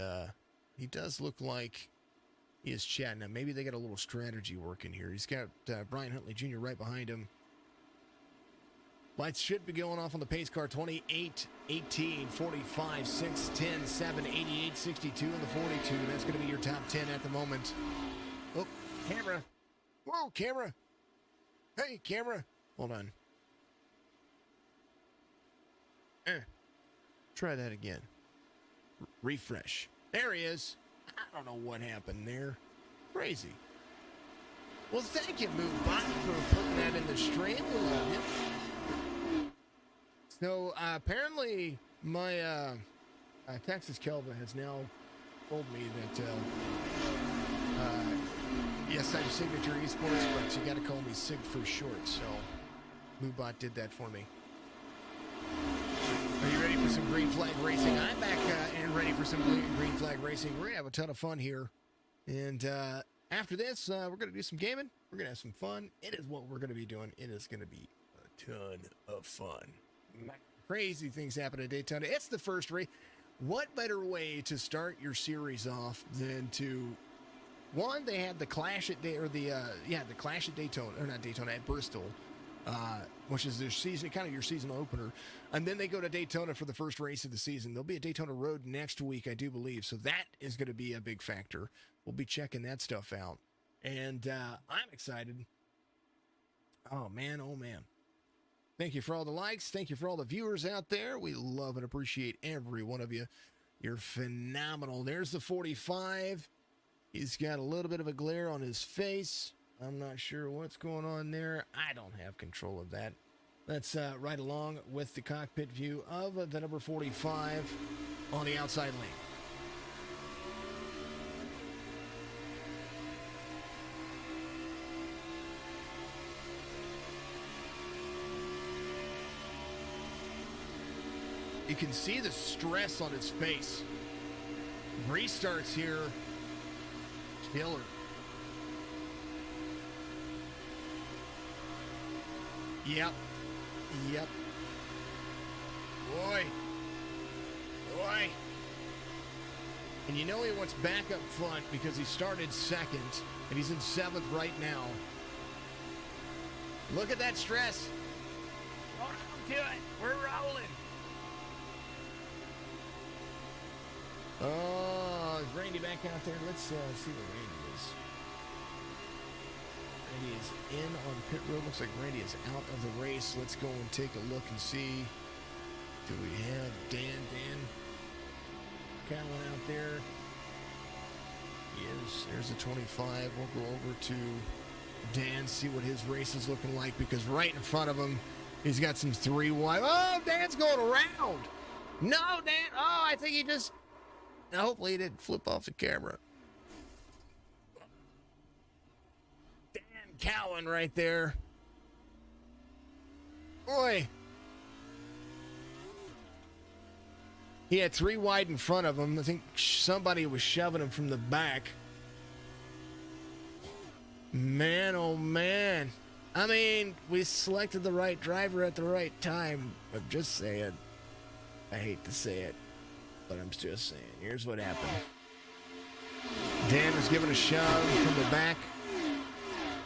he does look like he is chatting. Now, maybe they got a little strategy working here. He's got Brian Huntley Jr. right behind him. Lights should be going off on the pace car. 28, 18, 45, 6, 10, 7, 88, 62, and the 42. That's going to be your top 10 at the moment. Oh, camera. Whoa, camera. Hey, camera. Hold on. Try that again. Refresh. There he is. I don't know what happened there. Crazy. Well, thank you, Moobot, for putting that in the stream. We love you. So, apparently, my Texas Kelvin has now told me that, yes, I'm Signature Esports, but you got to call me Sig for short. So, Moobot did that for me. Are you ready for some green flag racing? I'm back and ready for some green flag racing. We're going to have a ton of fun here And after this, we're going to do some gaming. We're going to have some fun. It is what we're going to be doing. It is going to be a ton of fun. Crazy things happen at Daytona. It's the first race. What better way to start your series off than to, one, they had the Clash at the Clash at Daytona, or not Daytona, at Bristol, which is their season, kind of your season opener. And then they go to Daytona for the first race of the season. There'll be a Daytona Road next week, I do believe. So that is going to be a big factor. We'll be checking that stuff out. And I'm excited. Oh, man. Thank you for all the likes. Thank you for all the viewers out there. We love and appreciate every one of you. You're phenomenal. There's the 45. He's got a little bit of a glare on his face. I'm not sure what's going on there. I don't have control of that. Let's ride along with the cockpit view of the number 45 on the outside lane. You can see the stress on his face. Restarts here. Killer. Yep. Boy. And you know he wants back up front because he started second, and he's in 7th right now. Look at that stress. Hold on to it. We're rolling. Oh, is Randy back out there? Let's see where Randy is. Randy is in on pit road. Looks like Randy is out of the race. Let's go and take a look and see. Do we have Dan Cowan out there? Yes, there's a 25. We'll go over to Dan, see what his race is looking like, because right in front of him, he's got some 3 wide. Oh, Dan's going around. No, Dan. Oh, I think he just... Hopefully he didn't flip off the camera. Dan Cowan right there. Boy. He had 3 wide in front of him. I think somebody was shoving him from the back. Man, oh man. I mean, we selected the right driver at the right time. I'm just saying. I hate to say it, but I'm just saying. Here's what happened. Dan was given a shove from the back.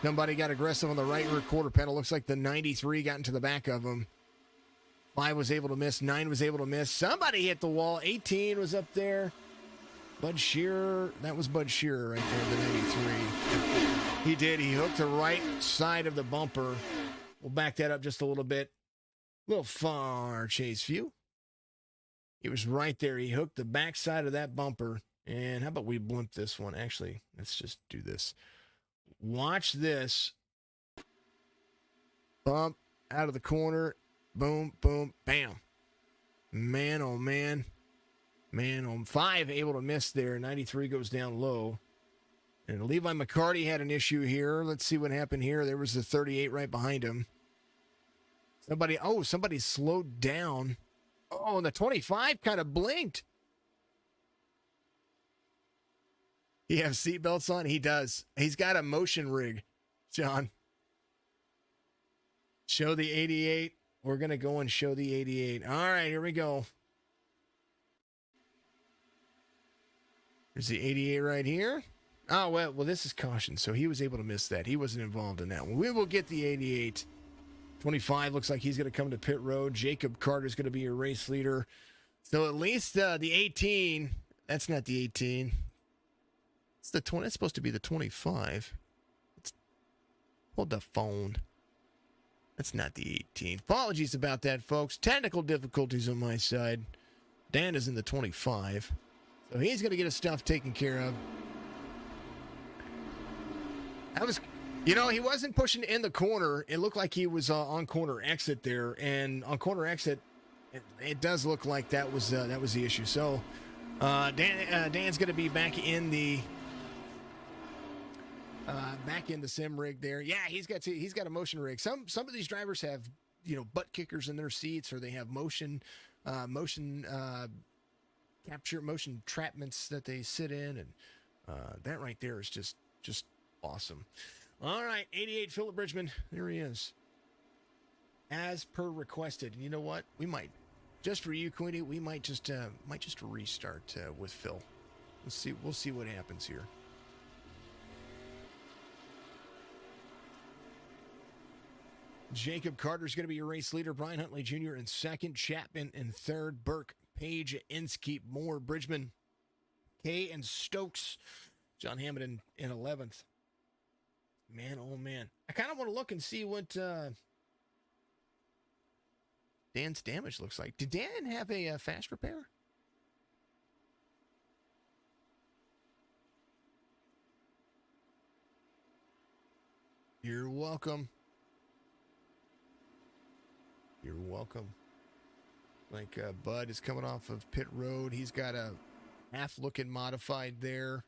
Somebody got aggressive on the right rear quarter panel. Looks like the 93 got into the back of him. 5 was able to miss. 9 was able to miss. Somebody hit the wall. 18 was up there. Bud Shearer. That was Bud Shearer right there, the 93. He did. He hooked the right side of the bumper. We'll back that up just a little bit. A little far chase view. He was right there. He hooked the back side of that bumper. And how about we blimp this one? Actually, let's just do this. Watch this. Bump out of the corner. Boom, boom, bam. Man, oh, man. Man, oh, 5 able to miss there. 93 goes down low. And Levi McCarty had an issue here. Let's see what happened here. There was the 38 right behind him. Somebody slowed down. Oh, and the 25 kind of blinked. He has seatbelts on? He does. He's got a motion rig, John. Show the 88. We're going to go and show the 88. All right, here we go. There's the 88 right here. Oh, well, this is caution, so he was able to miss that. He wasn't involved in that one. We will get the 88. 25 looks like he's going to come to pit road. Jacob Carter's going to be your race leader. So at least the 18, that's not the 18. It's the 20. It's supposed to be the 25. Hold the phone. That's not the 18. Apologies about that, folks. Technical difficulties on my side. Dan is in the 25. So he's going to get his stuff taken care of. He wasn't pushing in the corner. It looked like he was on corner exit there. And on corner exit, it does look like that was the issue. So Dan's going to be back in the sim rig there. Yeah, he's got a motion rig. Some of these drivers have butt kickers in their seats, or they have motion capture, motion trapments that they sit in, and That right there is just awesome. All right, 88 Philip Bridgman. There he is. As per requested. And you know what? We might, just for you, Queenie, we might just restart with Phil. We'll see what happens here. Jacob Carter's going to be your race leader. Brian Huntley Jr. in second. Chapman in third. Burke, Page, Inskeep, Moore, Bridgman, Kay, and Stokes. John Hammond in 11th. Man, oh man. I kind of want to look and see what Dan's damage looks like. Did Dan have a fast repair? You're welcome. You're welcome. Like Bud is coming off of pit road. He's got a half looking modified there.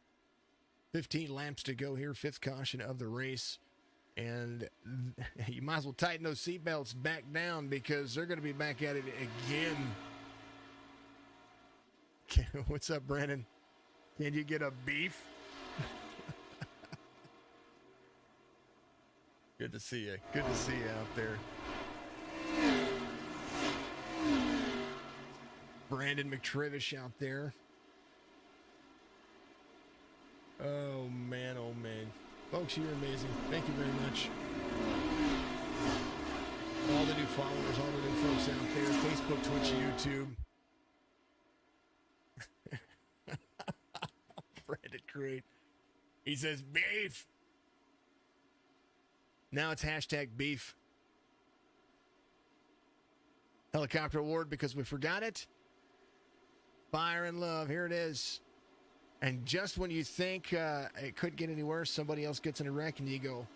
15 laps to go here. Fifth caution of the race. And you might as well tighten those seatbelts back down because they're going to be back at it again. What's up, Brandon? Can you get a beef? Good to see you. Good to see you out there. Brandon McTrevish out there. Oh, man, oh, man. Folks, you're amazing. Thank you very much. All the new followers, all the new folks out there. Facebook, Twitch, YouTube. Brandon, great. He says, beef. Now it's hashtag beef. Helicopter award because we forgot it. Fire and love. Here it is. And just when you think it could get any worse, somebody else gets in a wreck and you go,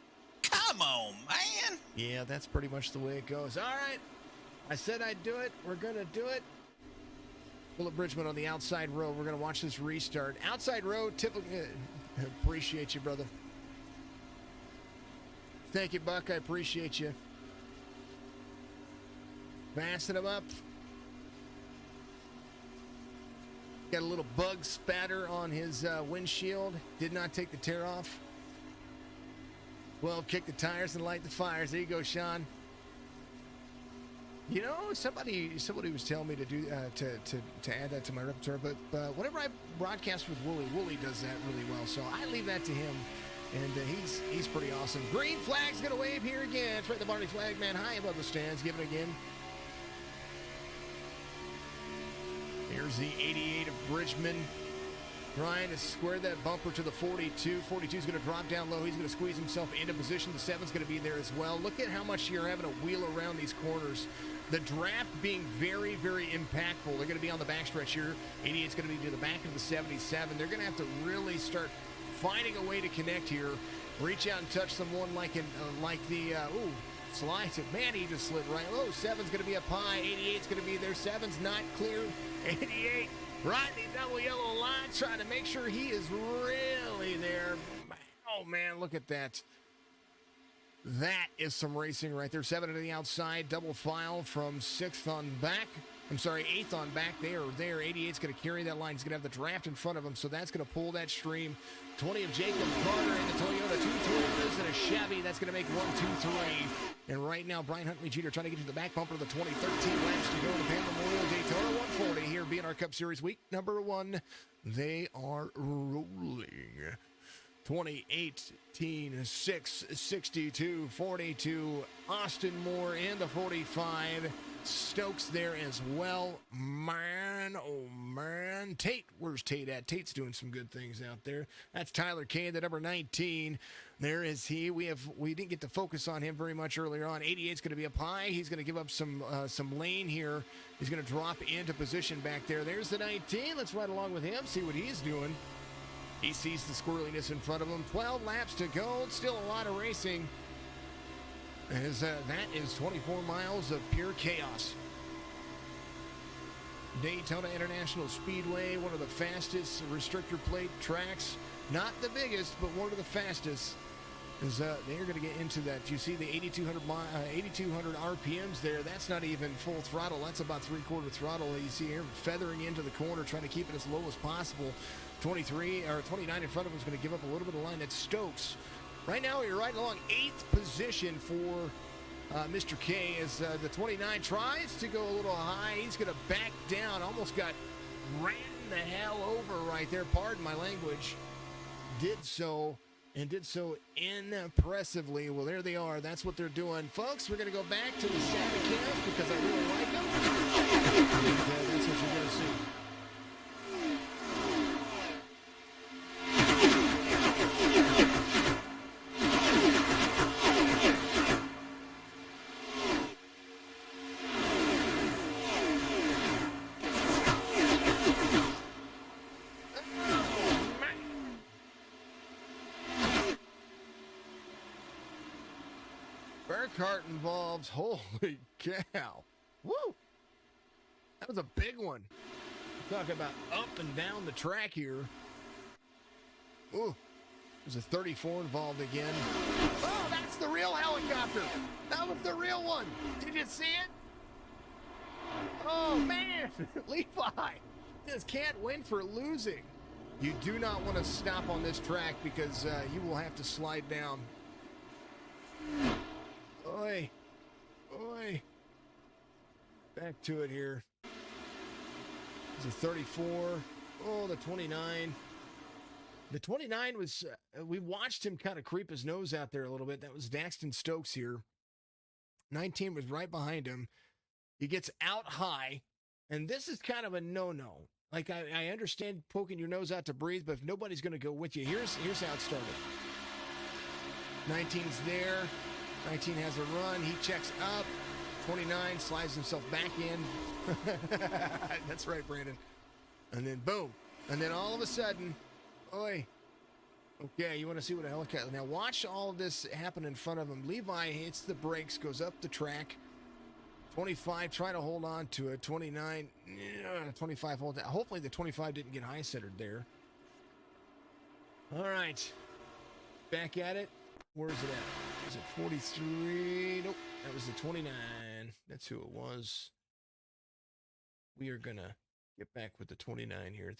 come on, man. Yeah, that's pretty much the way it goes. All right. I said I'd do it. We're going to do it. Philip Bridgman on the outside row. We're going to watch this restart. Outside row, typically. Appreciate you, brother. Thank you, Buck. I appreciate you. Fasten him up. Got a little bug spatter on his windshield. Did not take the tear off. Well, kick the tires and light the fires. There you go, Sean. You know, somebody was telling me to do to add that to my repertoire, but whenever I broadcast with Wooly does that really well. So I leave that to him, and he's pretty awesome. Green flag's gonna wave here again. Fred the Barney flag man high above the stands. Give it again. Here's the 88 of Bridgman. Trying to square that bumper to the 42. 42 is going to drop down low. He's going to squeeze himself into position. The 7's going to be there as well. Look at how much you're having to wheel around these corners. The draft being very, very impactful. They're going to be on the backstretch here. 88's going to be to the back of the 77. They're going to have to really start finding a way to connect here. Reach out and touch someone like the slide. Man, he just slid right low. 7's going to be up high. 88's going to be there. 7's not clear. 88 riding the double yellow line, trying to make sure he is really there. Oh, man, look at that. That is some racing right there. 7 to the outside, double file from 6th on back. I'm sorry, 8th on back. They are there. 88's going to carry that line. He's going to have the draft in front of him, so that's going to pull that stream. 20 of Jacob Carter in the Toyota, 2 Toyotas and a Chevy. That's going to make 1, 2, 3. And right now, Brian Huntley Jr. trying to get to the back bumper of the 2013 laps to go to the Pam Memorial Daytona 140 here, BNR Cup Series week number 1. They are rolling. 2018, 6, 62, 42. Austin Moore in the 45. Stokes there as well. Man, oh man. Tate, where's Tate at? Tate's doing some good things out there. That's Tyler K, the number 19. There is he. We didn't get to focus on him very much earlier on. 88's going to be up high. He's going to give up some lane here. He's going to drop into position back there. There's the 19. Let's ride along with him, see what he's doing. He sees the squirreliness in front of him. 12 laps to go. Still a lot of racing. As that is 24 miles of pure chaos. Daytona International Speedway, one of the fastest restrictor plate tracks. Not the biggest, but one of the fastest. Is they're going to get into that. You see the 8,200 RPMs there. That's not even full throttle. That's about three-quarter throttle. You see here feathering into the corner, trying to keep it as low as possible. 29 in front of him is going to give up a little bit of line. That's Stokes. Right now, you're right along 8th position for Mr. K as the 29 tries to go a little high. He's going to back down. Almost got ran the hell over right there. Pardon my language. Did so impressively. Well, there they are. That's what they're doing. Folks, we're going to go back to the Santa cams because I really like them. And, that's what you're going to see. Burkhart involved. Holy cow. Woo! That was a big one. Talking about up and down the track here. Ooh. There's a 34 involved again. Oh, that's the real helicopter. That was the real one. Did you see it? Oh, man. Levi just can't win for losing. You do not want to stop on this track because you will have to slide down. Oi. Oi. Back to it here. There's a 34. Oh, the 29. The 29 was, we watched him kind of creep his nose out there a little bit. That was Daxton Stokes here. 19 was right behind him. He gets out high, and this is kind of a no-no. Like, I understand poking your nose out to breathe, but if nobody's going to go with you, here's how it started. 19's there. 19 has a run. He checks up. 29 slides himself back in. That's right, Brandon. And then boom. And then all of a sudden, oi. Okay, you want to see what a helicopter. Now watch all of this happen in front of him. Levi hits the brakes, goes up the track. 25 trying to hold on to it. 29, 25 hold down. Hopefully the 25 didn't get high centered there. All right. Back at it. Where is it at? Is it 43? Nope. That was the 29. That's who it was. We are going to get back with the 29 here.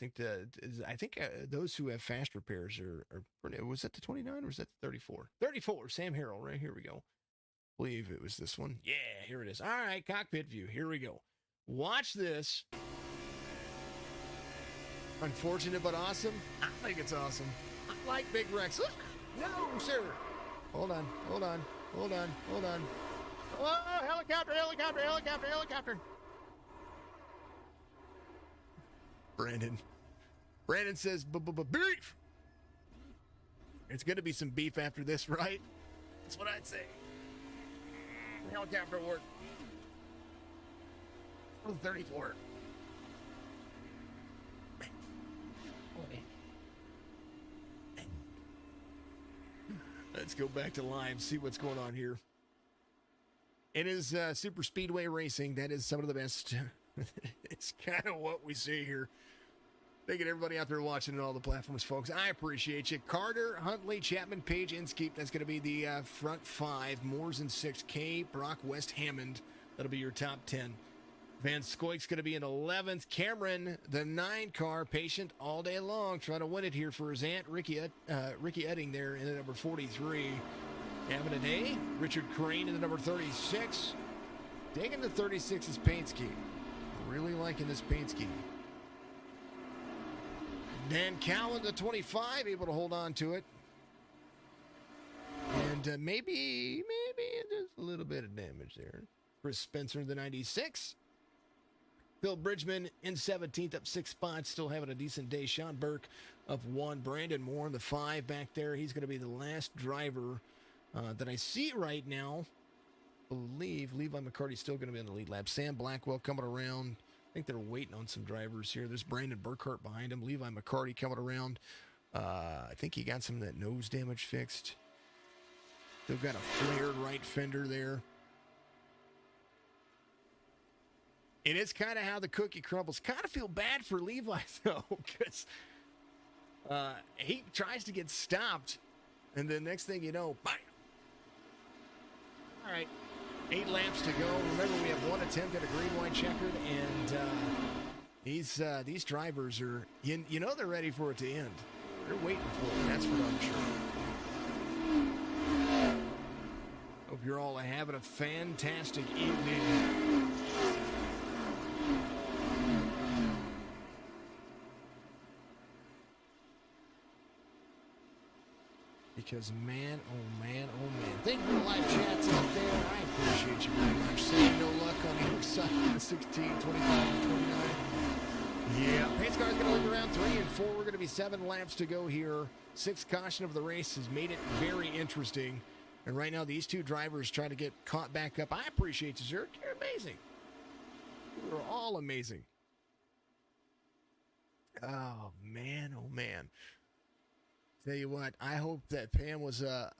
I think those who have fast repairs are was that the 29 or was that the 34? 34, Sam Harrell, right here we go. I believe it was this one. Yeah, here it is. All right, cockpit view. Here we go. Watch this. Unfortunate but awesome. I think it's awesome. I like Big Rex. Look. No, sir. Hold on. Oh, helicopter. Brandon says, beef. It's going to be some beef after this, right? That's what I'd say. Helicopter work. 34. Let's go back to live, see what's going on here. It is super speedway racing. That is some of the best. It's kind of what we see here. Thanking everybody out there watching on all the platforms, folks. I appreciate you. Carter, Huntley, Chapman, Page, Inskeep. That's going to be the front five. Moores in 6K. Brock, West, Hammond. That'll be your top 10. Van Scoik's going to be in 11th. Cameron, the 9 car, patient all day long, trying to win it here for his aunt, Ricky Edding there in the number 43. Having a day. Richard Crane in the number 36. Digging the 36's paint scheme. Really liking this paint scheme. Dan Cowan, the 25, able to hold on to it. And maybe there's a little bit of damage there. Chris Spencer, the 96. Phil Bridgman in 17th, up 6 spots, still having a decent day. Sean Burke up 1. Brandon Moore in the 5 back there. He's going to be the last driver that I see right now. I believe Levi McCarty's still going to be in the lead lap. Sam Blackwell coming around. I think they're waiting on some drivers here. There's Brandon Burkhart behind him. Levi McCarty coming around. I think he got some of that nose damage fixed. They've got a flared right fender there. And it's kind of how the cookie crumbles. Kind of feel bad for Levi, though, because he tries to get stopped And then next thing you know, bam! All right, 8 laps to go. Remember, we have 1 attempt at a green, white checkered, and these drivers are, you know, they're ready for it to end. They're waiting for it. That's for darn sure. Hope you're all having a fantastic evening. Because man, oh man, oh man. Thank you for the live chats out there. I appreciate you very much. Saying no luck on either side of the 16, 25, and 29. Yeah, pace car's going to leave around 3 and 4. We're going to be 7 laps to go here. 6th caution of the race has made it very interesting. And right now, these 2 drivers trying to get caught back up. I appreciate you, sir. You're amazing. You're all amazing. Oh, man, oh, man. Tell you what, I hope that Pam was a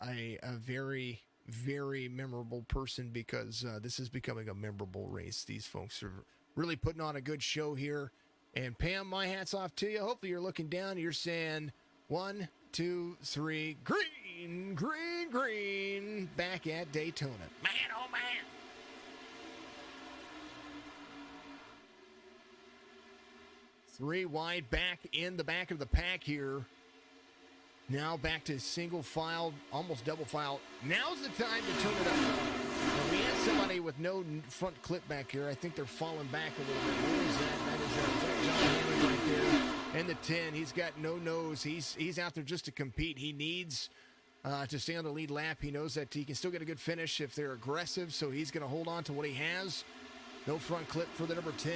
very, very memorable person, because this is becoming a memorable race. These folks are really putting on a good show here. And Pam, my hat's off to you. Hopefully you're looking down. You're saying 1, 2, 3, green, green, green, back at Daytona. Man, oh man. Three wide back in the back of the pack here. Now back to single file, almost double file. Now's the time to turn it up. Now we have somebody with no front clip back here. I think they're falling back a little bit. Where is that? That is John Hammond right there. And the 10, he's got no nose. He's out there just to compete. He needs to stay on the lead lap. He knows that he can still get a good finish if they're aggressive, so he's going to hold on to what he has. No front clip for the number 10.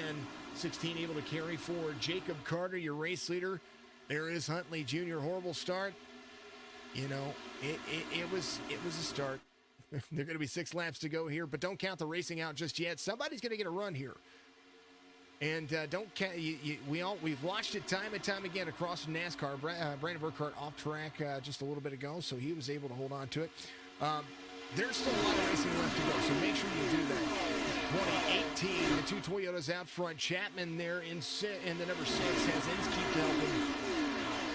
16 able to carry forward. Jacob Carter, your race leader. There is Huntley Jr. Horrible start. You know, it was a start. There are going to be 6 laps to go here, but don't count the racing out just yet. Somebody's going to get a run here. And don't count. We've watched it time and time again across from NASCAR. Brandon Burkhardt off track just a little bit ago, so he was able to hold on to it. There's still a lot of racing left to go, so make sure you do that. 2018, the 2 Toyotas out front. Chapman there in the number 6 has Inskeep to help him.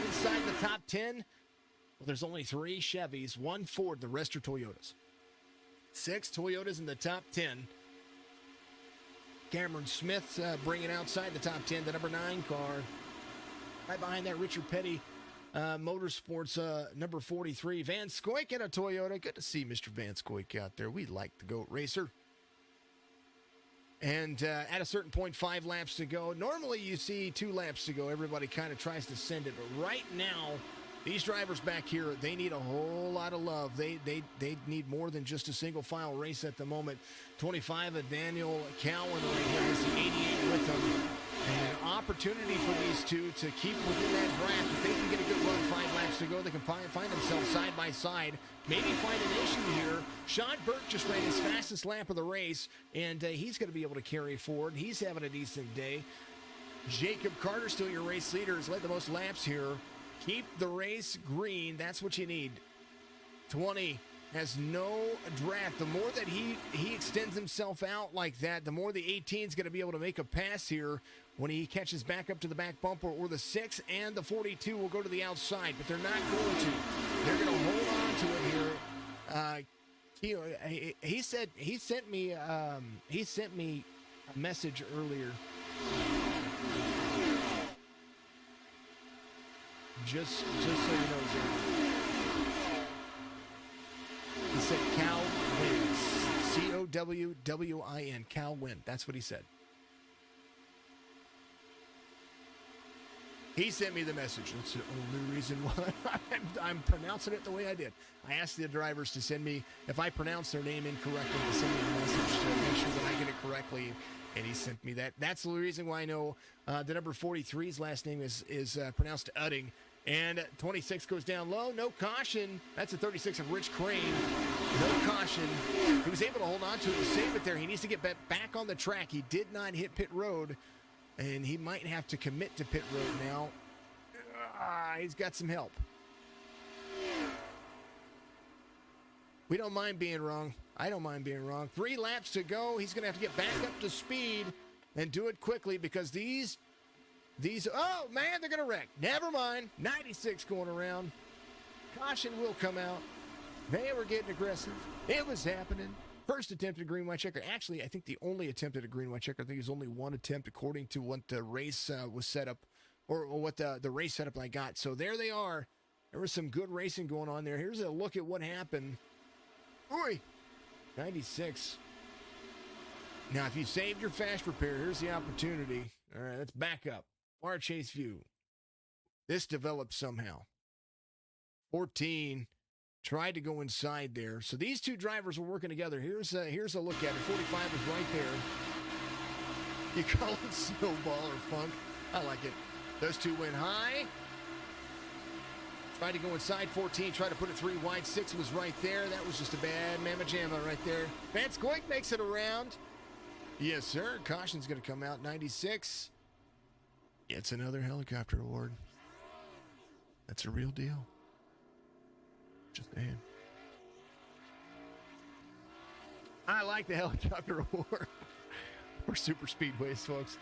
Inside the top 10, well, there's only 3 Chevys, 1 Ford, the rest are Toyotas. 6 Toyotas in the top 10. Cameron Smith bringing outside the top 10, the number 9 car. Right behind that, Richard Petty Motorsports, number 43. Van Scoyk in a Toyota. Good to see Mr. Van Scoyk out there. We like the GOAT racer. And at a certain point, 5 laps to go. Normally you see 2 laps to go. Everybody kind of tries to send it. But right now, these drivers back here, they need a whole lot of love. They need more than just a single file race at the moment. 25 of Daniel Cowan right here has the 88 with them. And an opportunity for these 2 to keep within that draft. If they can get a good run, 5 laps to go, they can find themselves side by side. Maybe find an issue here. Sean Burke just ran his fastest lap of the race, and he's going to be able to carry forward. He's having a decent day. Jacob Carter, still your race leader, has led the most laps here. Keep the race green. That's what you need. 20 has no draft. The more that he extends himself out like that, the more the 18 is going to be able to make a pass here when he catches back up to the back bumper, or the 6 and the 42 will go to the outside, but they're not going to. They're going to hold on to it here. He sent me a message earlier. Just so you know, Zach. He said Cal wins. COWWIN. Cal win. That's what he said. He sent me the message. That's the only reason why I'm pronouncing it the way I did. I asked the drivers to send me, if I pronounce their name incorrectly, to send me a message to make sure that I get it correctly. And he sent me that. That's the reason why I know the number 43's last name is pronounced Udding. And 26 goes down low. No caution. That's a 36 of Rich Crane. No caution. He was able to hold on to it and save it there. He needs to get back on the track. He did not hit pit road. And he might have to commit to pit road now. He's got some help. We don't mind being wrong. I don't mind being wrong. 3 laps to go. He's going to have to get back up to speed and do it quickly, because these, oh man, they're going to wreck. Never mind. 96 going around. Caution will come out. They were getting aggressive. It was happening. First attempt at a green-white checker. Actually, I think the only attempt at a green-white checker. I think it was only one attempt according to what the race was set up, or what the race setup I got. So there they are. There was some good racing going on there. Here's a look at what happened. Oi! 96. Now, if you saved your fast repair, here's the opportunity. All right, let's back up. Far chase view. This developed somehow. 14 tried to go inside there. So these two drivers were working together. Here's a look at it. 45 is right there. You call it snowball or funk. I like it. Those two went high. Tried to go inside 14, tried to put it 3 wide. 6 was right there. That was just a bad mamma jamma right there. Vance Goik makes it around. Yes, sir. Caution's going to come out. 96. It's another helicopter award. That's a real deal. Just saying. I like the helicopter award for super speedways, folks.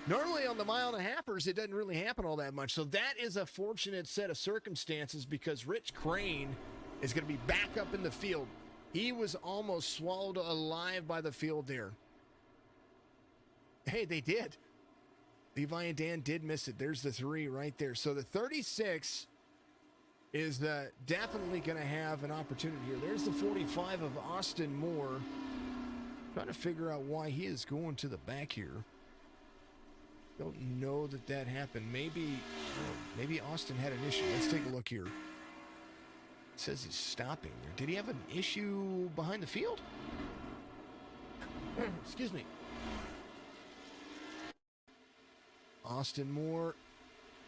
Normally on the mile and a halfers, it doesn't really happen all that much. So that is a fortunate set of circumstances because Rich Crane is going to be back up in the field. He was almost swallowed alive by the field there. Hey, they did. Levi and Dan did miss it. There's the 3 right there. So the 36 is definitely going to have an opportunity here. There's the 45 of Austin Moore. Trying to figure out why he is going to the back here. Don't know that happened. Maybe Austin had an issue. Let's take a look here. It says he's stopping there. Did he have an issue behind the field? Excuse me. Austin Moore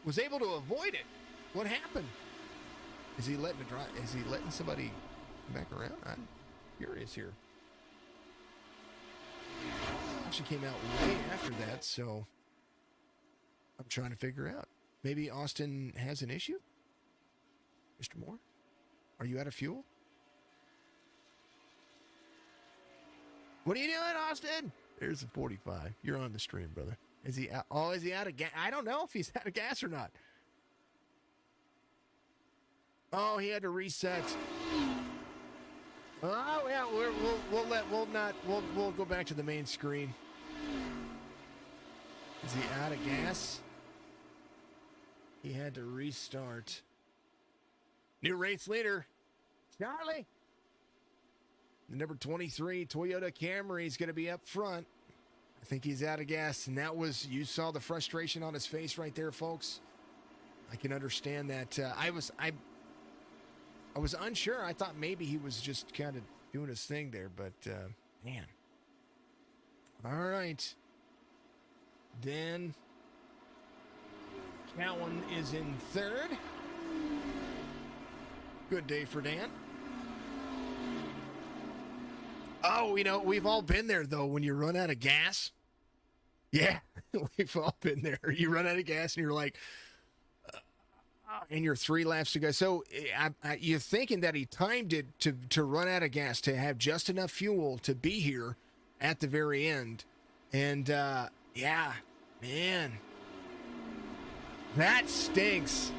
was able to avoid it. What happened? Is he letting somebody come back around? I'm curious here. Actually came out way after that, so I'm trying to figure out. Maybe Austin has an issue? Mr. Moore? Are you out of fuel? What are you doing, Austin? There's the 45. You're on the stream, brother. Is he out? Oh, is he out of gas? I don't know if he's out of gas or not. Oh, he had to reset. Oh, yeah, we'll go back to the main screen. Is he out of gas? He had to restart. New race leader, Charlie. The number 23 Toyota Camry is going to be up front. I think he's out of gas, and you saw the frustration on his face right there, folks. I can understand that. I was unsure. I thought maybe he was just kind of doing his thing there, but man. All right. Dan Cowan is in third. Good day for Dan. Oh, we've all been there, though, when you run out of gas. Yeah, we've all been there. You run out of gas, and you're like, and you're 3 laps to go. So you're thinking that he timed it to run out of gas, to have just enough fuel to be here at the very end. And, yeah, man, that stinks.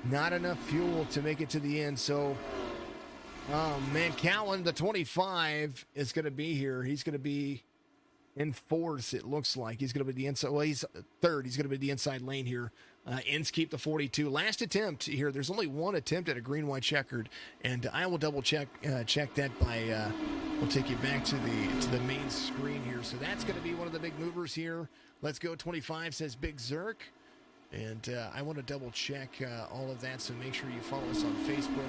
Not enough fuel to make it to the end. So, oh, man, Cowan, the 25, is going to be here. He's going to be in fourth, it looks like. He's going to be the inside. Well, he's third. He's going to be the inside lane here. Inskeep the 42. Last attempt here. There's only one attempt at a green-white checkered, and I will double check that by. We'll take you back to the main screen here. So that's going to be one of the big movers here. Let's go. 25 says Big Zerk, and I want to double check all of that. So make sure you follow us on Facebook.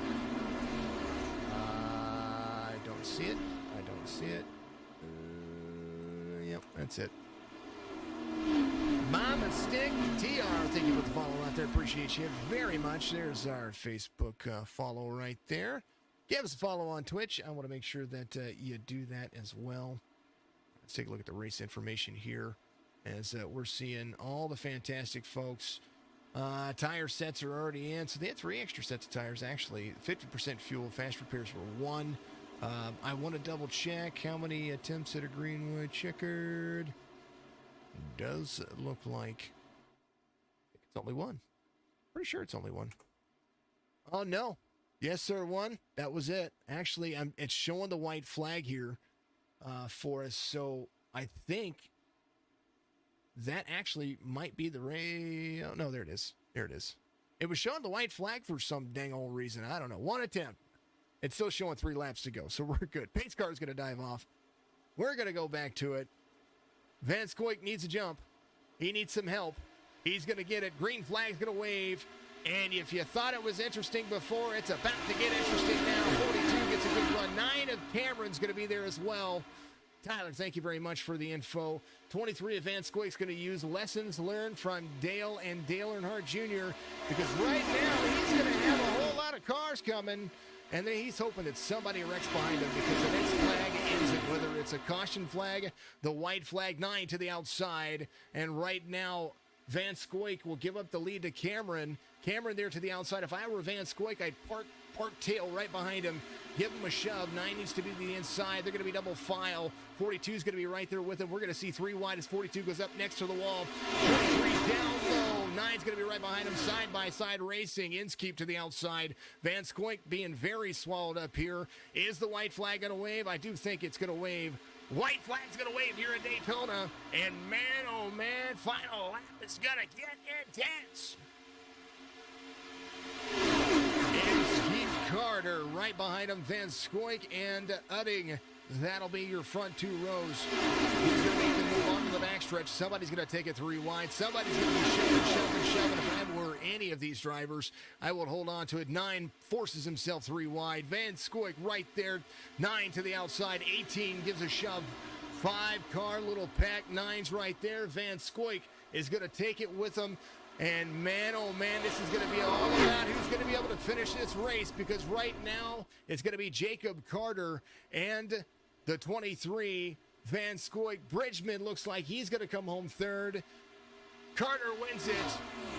I don't see it. Yep, that's it. Mama Stick TR, thank you for the follow out there. Appreciate you very much. There's our Facebook follow right there. Give us a follow on Twitch. I want to make sure that you do that as well. Let's take a look at the race information here as we're seeing all the fantastic folks. Tire sets are already in. So they had 3 extra sets of tires, actually. 50% fuel. Fast repairs were 1. I want to double check how many attempts at a green-white checkered. Does look like it's only 1. Pretty sure it's only 1. Oh, no. Yes, sir, one. That was it. Actually, it's showing the white flag here for us. So I think that actually might be the race. Oh, no, there it is. There it is. It was showing the white flag for some dang old reason. I don't know. One attempt. It's still showing 3 laps to go, so we're good. Pace car is going to dive off. We're going to go back to it. Van Scoik needs a jump. He needs some help. He's going to get it. Green flag's going to wave. And if you thought it was interesting before, it's about to get interesting now. 42 gets a good run. 9 of Cameron's going to be there as well. Tyler, thank you very much for the info. 23 of Van Scoik's going to use lessons learned from Dale and Dale Earnhardt Jr. because right now he's going to have a whole lot of cars coming. And then he's hoping that somebody wrecks behind him because the next flag ends it, whether it's a caution flag, the white flag, 9 to the outside. And right now, Van Scoik will give up the lead to Cameron. Cameron there to the outside. If I were Van Scoik, I'd park tail right behind him, give him a shove. 9 needs to be the inside. They're going to be double file. 42 is going to be right there with him. We're going to see 3 wide as 42 goes up next to the wall. 43 down low. 9's going to be right behind him. Side by side racing. Inskeep to the outside. Van Scoik being very swallowed up here. Is the white flag going to wave? I do think it's going to wave. White flag's going to wave here at Daytona. And man, oh man, final lap is going to get intense. Keith Carter right behind him, Van Scoik and Udding. That'll be your front 2 rows. He's going to make the move on to the backstretch. Somebody's going to take it 3 wide. Somebody's going to be shoving. If I were any of these drivers, I would hold on to it. 9 forces himself 3 wide. Van Scoik right there. 9 to the outside. 18 gives a shove. 5 car, little pack. 9's right there. Van Scoik is going to take it with him. And man, oh man, this is going to be all about who's going to be able to finish this race because right now it's going to be Jacob Carter and the 23, Van Scoik. Bridgman looks like he's going to come home 3rd. Carter wins it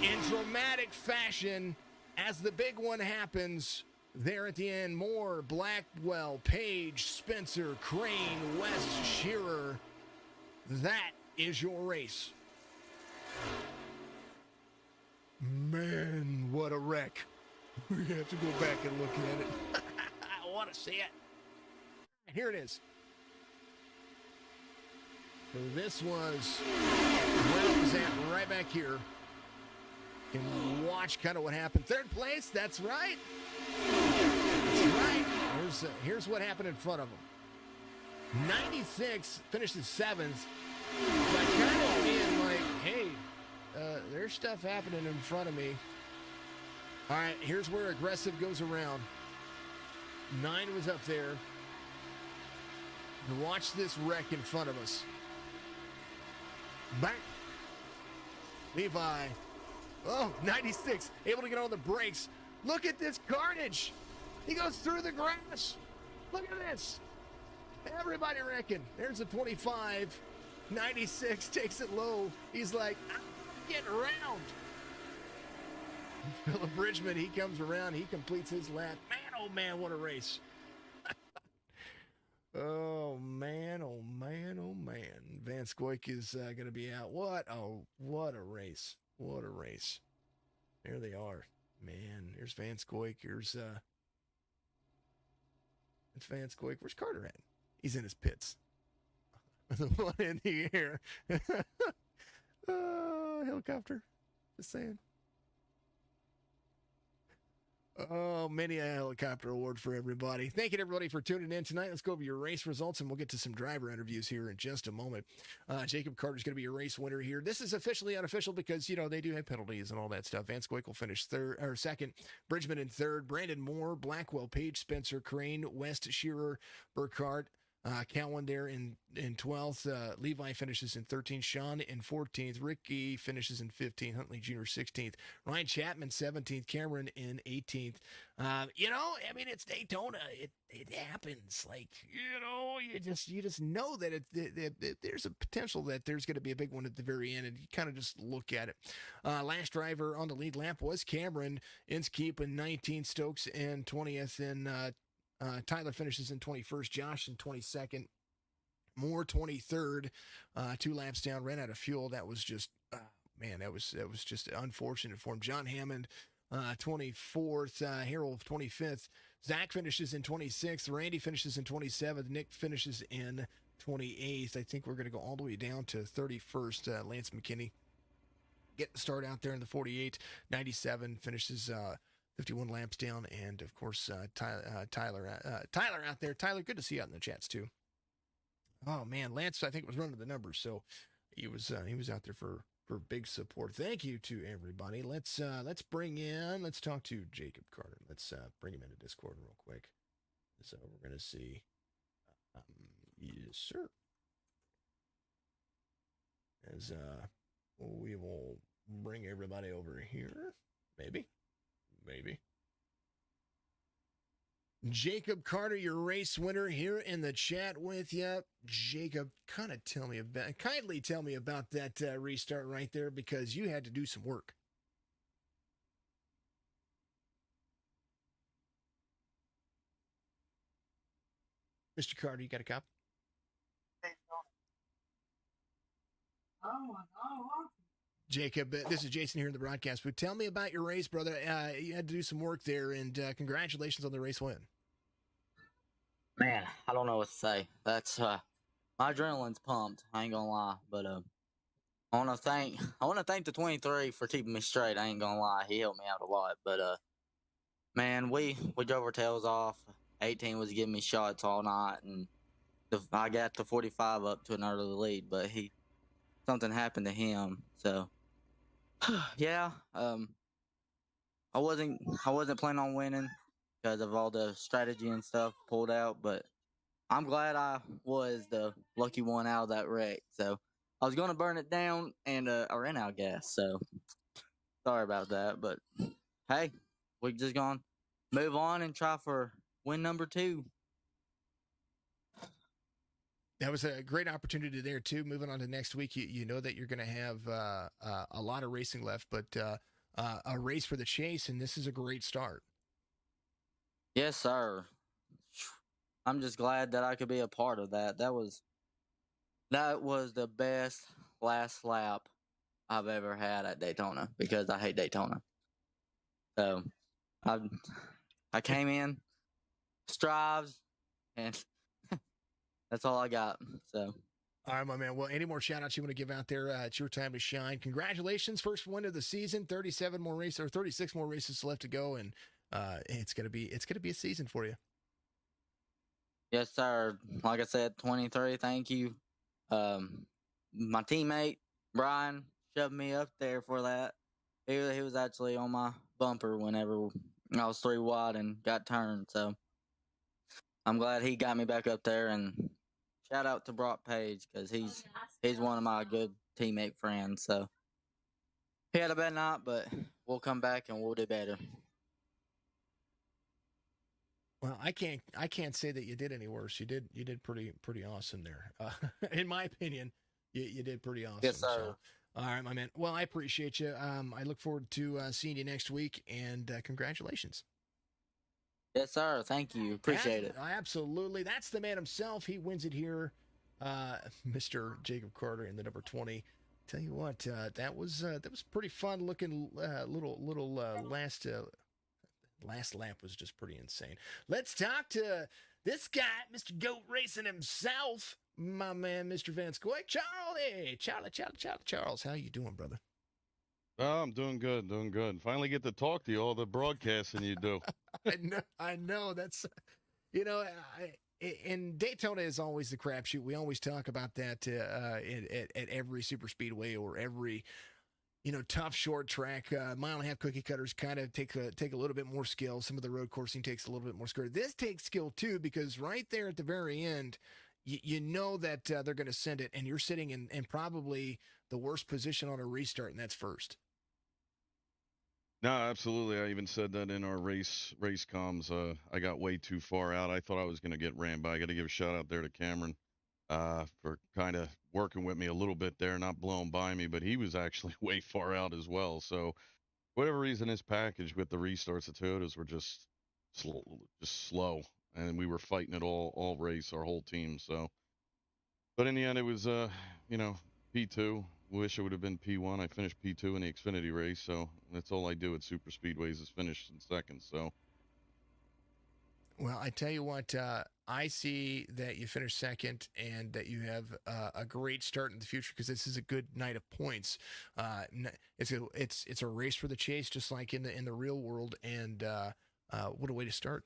in dramatic fashion as the big one happens there at the end. Moore, Blackwell, Page, Spencer, Crane, West, Shearer. That is your race. Man, what a wreck. We have to go back and look at it. I want to see it. Here it is. So this was where it was at, right back here. You can watch kind of what happened. 3rd place, that's right. That's right. Here's what happened in front of him. 96 finishes 7th. But kind of being like, hey, there's stuff happening in front of me. All right, here's where aggressive goes around. 9 was up there. And watch this wreck in front of us. Bang. Levi. Oh, 96. Able to get on the brakes. Look at this carnage. He goes through the grass. Look at this. Everybody wrecking. There's a 25. 96 takes it low. He's like, I'm getting around. Philip Bridgman, he comes around. He completes his lap. Man, oh man, what a race. Oh man, oh man, oh man. Van Scoik is going to be out. What a race. What a race. There they are. Man, there's Van Scoik. It's Van Scoik. Where's Carter at? He's in his pits. The one in the air. Helicopter. Just saying. Oh, many a helicopter award for everybody. Thank you to everybody for tuning in tonight. Let's go over your race results, and we'll get to some driver interviews here in just a moment. Jacob Carter's going to be your race winner here. This is officially unofficial because, they do have penalties and all that stuff. Van Scoik will finish 2nd. Bridgman in 3rd. Brandon Moore, Blackwell, Page, Spencer, Crane, West, Shearer, Burkhart, Cowan there in 12th. Levi finishes in 13th. Sean in 14th. Ricky finishes in 15th. Huntley Jr. 16th. Ryan Chapman 17th. Cameron in 18th. It's Daytona. It happens. You just know that there's a potential that there's going to be a big one at the very end, and you kind of just look at it. Last driver on the lead lap was Cameron. Inskeep in 19th. Stokes in 20th. And Tyler finishes in 21st, Josh in 22nd, Moore 23rd, 2 laps down, ran out of fuel. That was just, that was just unfortunate for him. John Hammond 24th. Harold 25th. Zach finishes in 26th. Randy finishes in 27th. Nick finishes in 28th. I think we're going to go all the way down to 31st. Lance McKinney get the start out there in the 48. 97 finishes 51 laps down. And, of course, Tyler out there. Tyler, good to see you out in the chats, too. Oh, man. Lance, I think, was running the numbers, so he was out there for big support. Thank you to everybody. Let's talk to Jacob Carter. Let's bring him into Discord real quick. So we're going to see. Yes, sir. As we will bring everybody over here. Maybe. Jacob Carter, your race winner, here in the chat with you. Jacob, kindly tell me about that restart right there, because you had to do some work. Mr. Carter, you got a copy? Jacob, this is Jason here in the broadcast. But tell me about your race, brother. You had to do some work there, and congratulations on the race win. Man, I don't know what to say. That's my adrenaline's pumped. I ain't gonna lie, but I want to thank the 23 for keeping me straight. I ain't gonna lie, he helped me out a lot. But man, we drove our tails off. 18 was giving me shots all night, and I got the 45 up to an early lead, but something happened to him. So yeah, I wasn't planning on winning because of all the strategy and stuff pulled out, but I'm glad I was the lucky one out of that wreck. So I was going to burn it down, and I ran out of gas. So sorry about that, but hey, we're just going to move on and try for win number 2. That was a great opportunity there, too. Moving on to next week, you know that you're going to have a lot of racing left, but a race for the chase, and this is a great start. Yes, sir. I'm just glad that I could be a part of that. That was the best last lap I've ever had at Daytona, because I hate Daytona. So I came in, strives, and that's all I got. So. All right, my man. Well, any more shout outs you want to give out there? It's your time to shine. Congratulations. First win of the season, 36 more races left to go. And it's going to be a season for you. Yes, sir. Like I said, 23. Thank you. My teammate, Brian, shoved me up there for that. He was actually on my bumper whenever I was 3 wide and got turned. So I'm glad he got me back up there, and shout out to Brock Page, because he's one of my good teammate friends. So he had a bad night, but we'll come back and we'll do better. Well, I can't say that you did any worse. You did pretty awesome there. In my opinion, you did pretty awesome. Yes, sir. So, all right, my man. Well, I appreciate you. I look forward to seeing you next week, and congratulations. Yes, sir. Thank you. Appreciate it. Absolutely. That's the man himself. He wins it here, Mr. Jacob Carter in the number 20. Tell you what, that was pretty fun looking. Last lap was just pretty insane. Let's talk to this guy, Mr. Goat Racing himself, my man, Mr. Vance Coy. Charles, how you doing, brother? Oh, I'm doing good. Finally get to talk to you, all the broadcasting you do. I know. That's, and Daytona is always the crapshoot. We always talk about that at every super speedway or every, tough short track. Mile and a half cookie cutters kind of take a little bit more skill. Some of the road coursing takes a little bit more skill. This takes skill too, because right there at the very end, you know that they're going to send it, and you're sitting in probably the worst position on a restart, and that's first. No, absolutely. I even said that in our race comms. I got way too far out. I thought I was going to get ran by. I got to give a shout out there to Cameron for kind of working with me a little bit there, not blowing by me, but he was actually way far out as well. So whatever reason, his package with the restarts, the Toyotas were just slow, and we were fighting it all race, our whole team. So, but in the end, it was P2. wish it would have been P1. I finished P2 in the Xfinity race, so that's all I do at super speedways is finish in second. So Well, I tell you what, I see that you finished second and that you have a great start in the future because this is a good night of points. It's a race for the chase, just like in the real world. And what a way to start!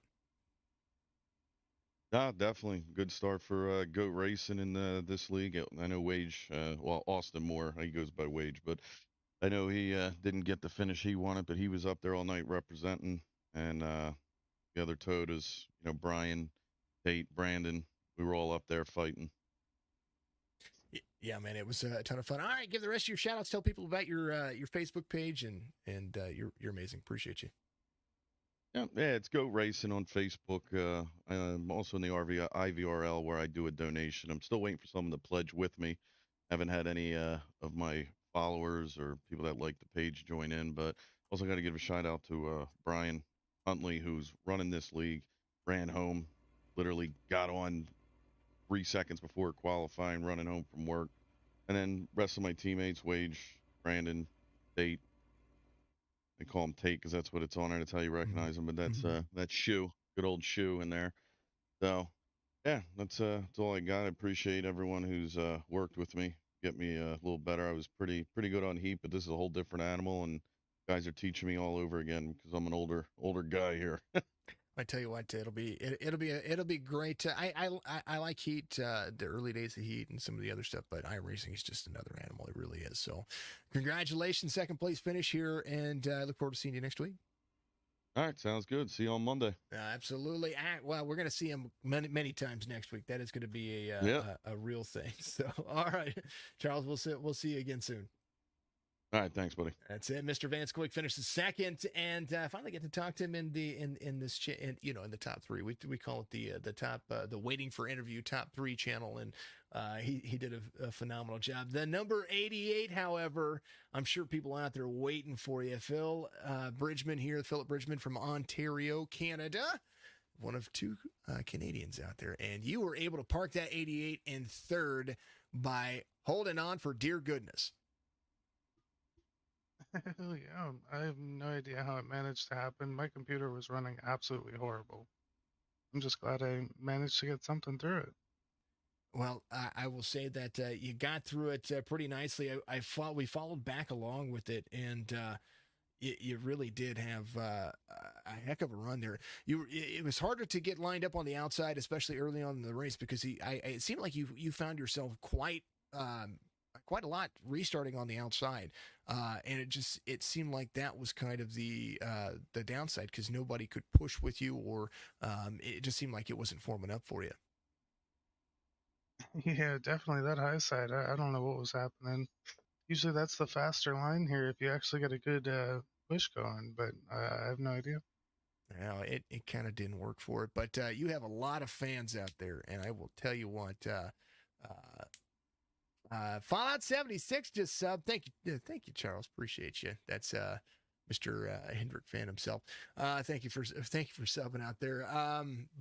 yeah, definitely good start for Goat Racing in this league. I know Wage, well Austin Moore, he goes by Wage, but I know he didn't get the finish he wanted, but he was up there all night representing. And the other Todas, Brian, Tate, Brandon, we were all up there fighting. Yeah, man, it was a ton of fun. All right, give the rest of your shout outs. Tell people about your Facebook page and you're amazing. Appreciate you. Yeah, it's Go Racing on Facebook. I'm also in the IVRL where I do a donation. I'm still waiting for someone to pledge with me. Haven't had any of my followers or people that like the page join in, but also got to give a shout out to Brian Huntley, who's running this league. Ran home, literally got on 3 seconds before qualifying, running home from work, and then rest of my teammates: Wage, Brandon, Tate. I call him Tate because that's what it's on there. That's how you recognize him. But that's Shoe, good old Shoe in there. So yeah, that's all I got. I appreciate everyone who's worked with me, get me a little better. I was pretty good on heat, but this is a whole different animal, and guys are teaching me all over again because I'm an older guy here. I tell you what, it'll be great. I like Heat, the early days of Heat and some of the other stuff, but iRacing is just another animal. It really is. So, congratulations, second place finish here, and I look forward to seeing you next week. All right, sounds good. See you on Monday. Absolutely. Well, we're going to see him many times next week. That is going to be a real thing. So, all right, Charles, we'll see you again soon. All right, thanks, buddy. That's it. Mr. Vance Quick finishes second, and finally get to talk to him in this in the top three. We call it the top the waiting for interview top three channel, and he did a phenomenal job. The number 88, however, I'm sure people out there waiting for you. Philip Bridgman from Ontario, Canada. One of two Canadians out there, and you were able to park that 88 in third by holding on for dear goodness. Hell yeah. I have no idea how it managed to happen. My computer was running absolutely horrible. I'm just glad I managed to get something through it. Well, I will say that you got through it pretty nicely. We followed back along with it, and you really did have a heck of a run there. It was harder to get lined up on the outside, especially early on in the race, because it seemed like you found yourself quite a lot restarting on the outside, and it seemed like that was kind of the downside because nobody could push with you, or it just seemed like it wasn't forming up for you. Yeah, definitely that high side. I don't know what was happening. Usually that's the faster line here if you actually get a good push going, but I have no idea. Now, it kind of didn't work for it, but you have a lot of fans out there, and I will tell you what. Fallout 76 just subbed. Thank you, Charles. Appreciate you. That's Mr. Hendrick fan himself. Thank you for subbing out there.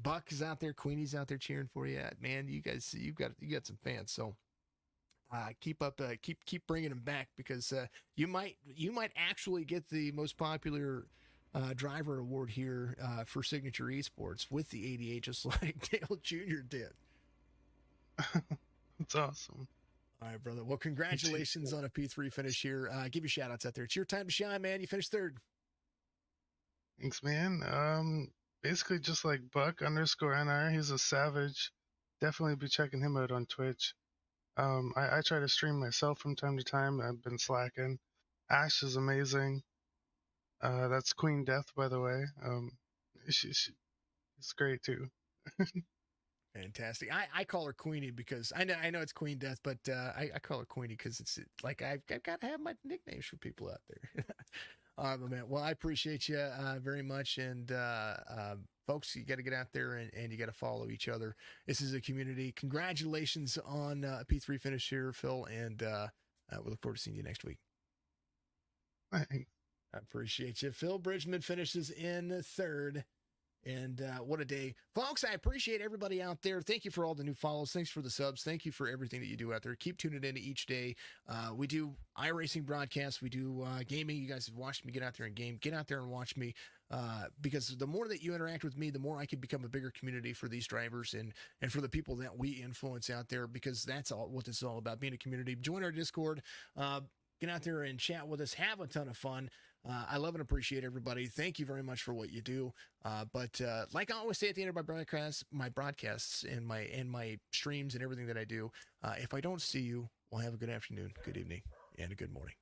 Buck is out there. Queenie's out there cheering for you. Man, you guys, you got some fans. So keep up, keep bringing them back because you might actually get the most popular driver award here for Signature Esports with the 88, just like Dale Jr. did. That's awesome. All right, brother. Well, congratulations on a P3 finish here. Give your shout outs out there. It's your time to shine, man. You finished third. Thanks, man. Basically just like Buck_NR. He's a savage. Definitely be checking him out on Twitch. I try to stream myself from time to time. I've been slacking. Ash is amazing. That's Queen Death, by the way. She's great too. Fantastic. I call her Queenie because I know it's Queen Death, but I call her Queenie because it's like I've got to have my nicknames for people out there. All right, my man. Well, I appreciate you very much, and folks, you got to get out there and you got to follow each other. This is a community. Congratulations on a P3 finish here, Phil, and we look forward to seeing you next week. Thanks. I appreciate you. Phil Bridgman finishes in third. And what a day. Folks, I appreciate everybody out there. Thank you for all the new follows. Thanks for the subs. Thank you for everything that you do out there. Keep tuning in each day. We do iRacing broadcasts. We do gaming. You guys have watched me get out there and game. Get out there and watch me because the more that you interact with me, the more I can become a bigger community for these drivers and for the people that we influence out there, because that's all what this is all about, being a community. Join our Discord. Get out there and chat with us. Have a ton of fun. I love and appreciate everybody. Thank you very much for what you do. But like I always say at the end of my broadcasts and my streams and everything that I do, if I don't see you, well, have a good afternoon, good evening, and a good morning.